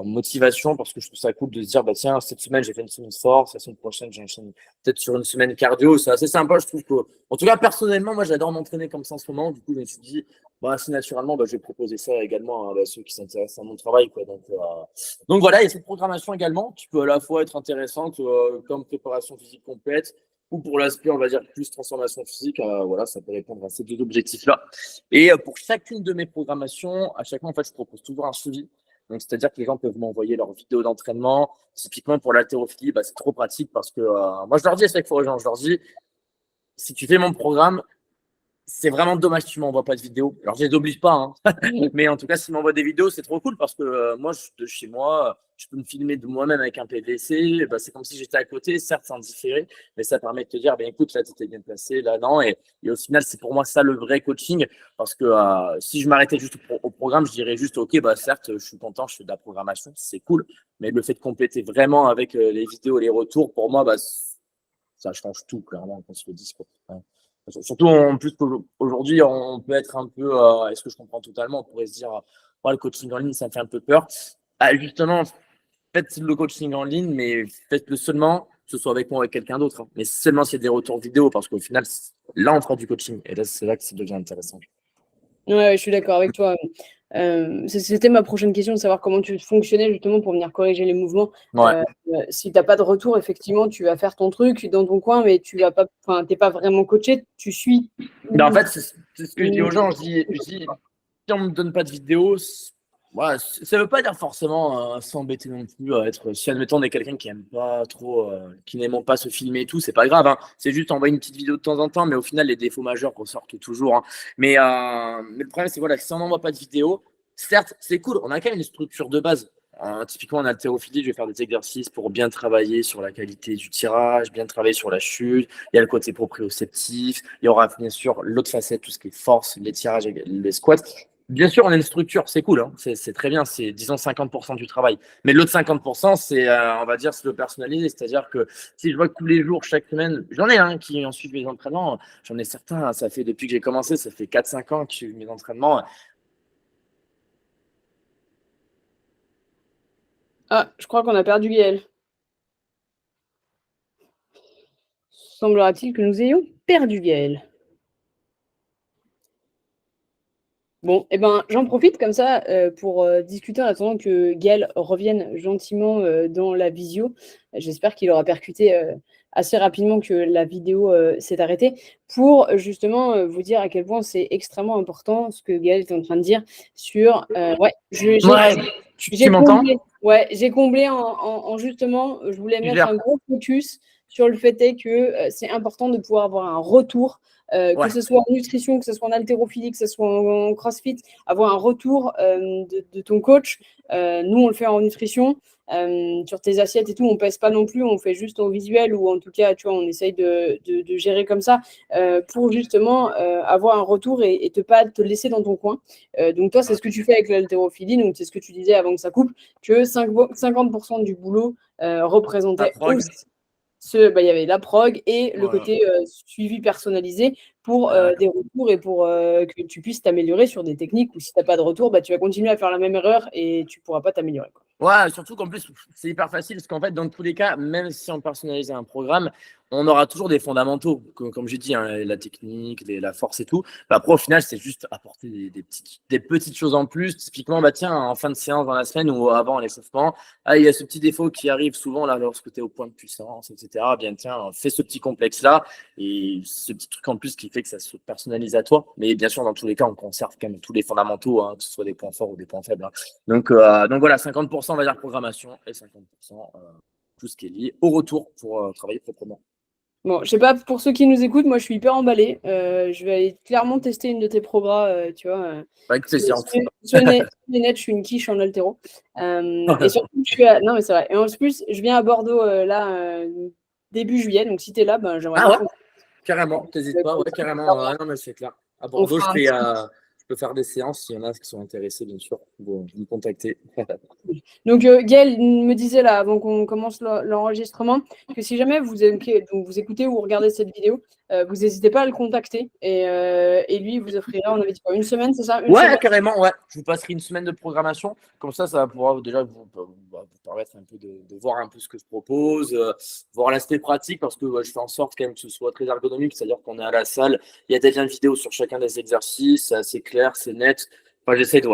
motivation, parce que je trouve ça cool de se dire, bah tiens, cette semaine, j'ai fait une semaine de force, la semaine prochaine, j'enchaîne peut-être sur une semaine cardio. C'est assez sympa, je trouve que, en tout cas, personnellement, moi, j'adore m'entraîner comme ça en ce moment. Du coup, je me suis dit, bah, assez naturellement, bah, je vais proposer ça également à ceux qui s'intéressent à mon travail, quoi. Donc voilà, il y a cette programmation également qui peut à la fois être intéressante comme préparation physique complète ou pour l'aspect, on va dire, plus transformation physique. Voilà, ça peut répondre à ces 2 objectifs-là. Et pour chacune de mes programmations, à chaque fois, en fait, je propose toujours un suivi. Donc, c'est-à-dire que les gens peuvent m'envoyer leurs vidéos d'entraînement. Typiquement, pour l'haltérophilie, bah, c'est trop pratique parce que moi, je leur dis à chaque fois aux gens, je leur dis, si tu fais mon programme, c'est vraiment dommage que tu m'envoies pas de vidéos. Alors, je les oblige pas, hein. Mais en tout cas, s'ils m'envoient des vidéos, c'est trop cool parce que moi, de chez moi, je peux me filmer de moi-même avec un PVC. Bah, c'est comme si j'étais à côté, certes, c'est en différé, mais ça permet de te dire, ben écoute, là, tu étais bien placé, là, non. Et au final, c'est pour moi ça le vrai coaching parce que si je m'arrêtais juste au programme, je dirais juste, OK, bah, certes, je suis content, je fais de la programmation, c'est cool. Mais le fait de compléter vraiment avec les vidéos, les retours, pour moi, bah, ça change tout, clairement, qu'on se le dise, quoi. Ouais. Surtout en plus qu'aujourd'hui, on peut être un peu, est-ce que je comprends totalement, on pourrait se dire, le coaching en ligne, ça me fait un peu peur. Justement, faites le coaching en ligne, mais faites-le seulement, que ce soit avec moi ou avec quelqu'un d'autre, hein. Mais seulement s'il y a des retours vidéo, parce qu'au final, là, on fera du coaching. Et là, c'est là que ça devient intéressant. Ouais, je suis d'accord avec toi. C'était ma prochaine question, de savoir comment tu fonctionnais justement pour venir corriger les mouvements. Ouais. Si tu n'as pas de retour, effectivement, tu vas faire ton truc dans ton coin, mais tu vas pas, enfin, t'es pas vraiment coaché, tu suis. Mais en fait, c'est ce que je dis aux gens. Je dis, si on ne me donne pas de vidéo, ouais, ça ne veut pas dire forcément s'embêter non plus à être. Si admettons on est quelqu'un qui aime pas trop, qui n'aime pas se filmer et tout, c'est pas grave, hein. C'est juste envoyer une petite vidéo de temps en temps, mais au final les défauts majeurs ressortent toujours, hein. Mais le problème c'est voilà, si on n'envoie pas de vidéo, certes c'est cool, on a quand même une structure de base. Typiquement en haltérophilie, je vais faire des exercices pour bien travailler sur la qualité du tirage, bien travailler sur la chute. Il y a le côté proprioceptif. Il y aura bien sûr l'autre facette, tout ce qui est force, les tirages, les squats. Bien sûr, on a une structure, c'est cool, hein. C'est très bien, c'est disons 50% du travail. Mais l'autre 50%, c'est, on va dire, c'est le personnalisé. C'est-à-dire que si je vois que tous les jours, chaque semaine, j'en ai un qui en suit mes entraînements, j'en ai certains, ça fait depuis que j'ai commencé, ça fait 4-5 ans que je suis mes entraînements. Ah, je crois qu'on a perdu Gaël. Semblera-t-il que nous ayons perdu Gaël. Bon, eh ben, j'en profite comme ça pour discuter en attendant que Gaël revienne gentiment dans la visio. J'espère qu'il aura percuté assez rapidement que la vidéo s'est arrêtée pour justement vous dire à quel point c'est extrêmement important ce que Gaël est en train de dire sur... ouais, Tu m'entends? J'ai comblé en justement, je voulais mettre Super. un gros focus sur le fait est que c'est important de pouvoir avoir un retour, que ce soit en nutrition, que ce soit en haltérophilie, que ce soit en crossfit, avoir un retour de ton coach. Nous, on le fait en nutrition. Sur tes assiettes et tout, on pèse pas non plus, on fait juste au visuel ou en tout cas, tu vois, on essaye de gérer comme ça pour justement avoir un retour et pas te laisser dans ton coin. Donc toi, c'est ce que tu fais avec l'haltérophilie, donc c'est ce que tu disais avant que ça coupe, que 50% du boulot représentait aussi il y avait la prog et le côté suivi personnalisé pour des retours et pour que tu puisses t'améliorer sur des techniques où si tu n'as pas de retour, bah, tu vas continuer à faire la même erreur et tu ne pourras pas t'améliorer, quoi. Ouais, surtout qu'en plus, c'est hyper facile parce qu'en fait, dans tous les cas, même si on personnalise un programme, on aura toujours des fondamentaux, comme j'ai dit, hein, la technique, la force et tout. Bah, après, au final, c'est juste apporter des petites choses en plus. Typiquement, bah, tiens, en fin de séance dans la semaine ou avant l'échauffement, il y a ce petit défaut qui arrive souvent là lorsque tu es au point de puissance, etc. Bien, tiens, fais ce petit complexe-là et ce petit truc en plus qui fait que ça se personnalise à toi. Mais bien sûr, dans tous les cas, on conserve quand même tous les fondamentaux, hein, que ce soit des points forts ou des points faibles, hein. Donc voilà, 50% on va dire programmation et 50% tout ce qui est lié au retour pour travailler proprement. Bon, je sais pas, pour ceux qui nous écoutent, moi je suis hyper emballée. Je vais aller clairement tester une de tes progrès, tu vois. Avec plaisir. Net, je suis une quiche en haltéro. Et surtout, non, mais c'est vrai. Et en plus, je viens à Bordeaux là, début juillet, donc si tu es là, ben, j'aimerais bien. Ouais, carrément, t'hésites pas, ouais, carrément. Non, mais c'est clair. À Bordeaux, je peux faire des séances s'il y en a qui sont intéressés, bien sûr, vous me contacter. Donc, Gaël me disait là, avant qu'on commence l'enregistrement, que si jamais vous écoutez ou regardez cette vidéo, vous n'hésitez pas à le contacter. Et lui, il vous offrira, on avait dit quoi, une semaine, c'est ça? Ouais, carrément, ouais. Je vous passerai une semaine de programmation. Comme ça pourra déjà vous permettre un peu de voir un peu ce que je propose, voir l'aspect pratique, parce que je fais en sorte quand même que ce soit très ergonomique, c'est-à-dire qu'on est à la salle, il y a des liens vidéo sur chacun des exercices, c'est assez clair, c'est net. Enfin, j'essaie de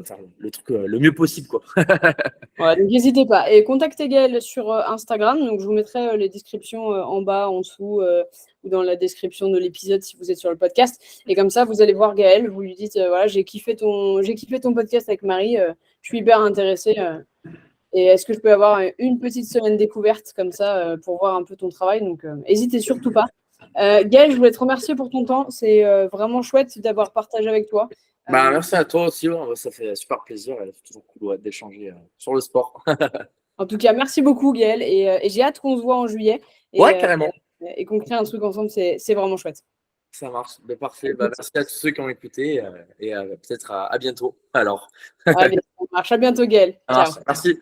faire le truc le mieux possible, quoi. Ouais, donc n'hésitez pas. Et contactez Gaël sur Instagram. Donc je vous mettrai les descriptions en bas, en dessous, ou dans la description de l'épisode si vous êtes sur le podcast. Et comme ça, vous allez voir Gaël. Vous lui dites voilà, j'ai kiffé ton podcast avec Marie. Je suis hyper intéressée. Et est-ce que je peux avoir une petite semaine découverte comme ça pour voir un peu ton travail? Donc n'hésitez surtout pas. Gaël, je voulais te remercier pour ton temps. C'est vraiment chouette d'avoir partagé avec toi. Merci à toi aussi, ouais, ça fait super plaisir. C'est toujours cool ouais, d'échanger sur le sport. En tout cas, merci beaucoup, Gaël. Et j'ai hâte qu'on se voit en juillet Ouais, carrément. et qu'on crée un truc ensemble. C'est vraiment chouette. Ça marche. Parfait. Merci à tous ceux qui ont écouté et peut-être à bientôt. Alors, Allez, ça marche. À bientôt, Gaël. ça Ciao. marche. Merci.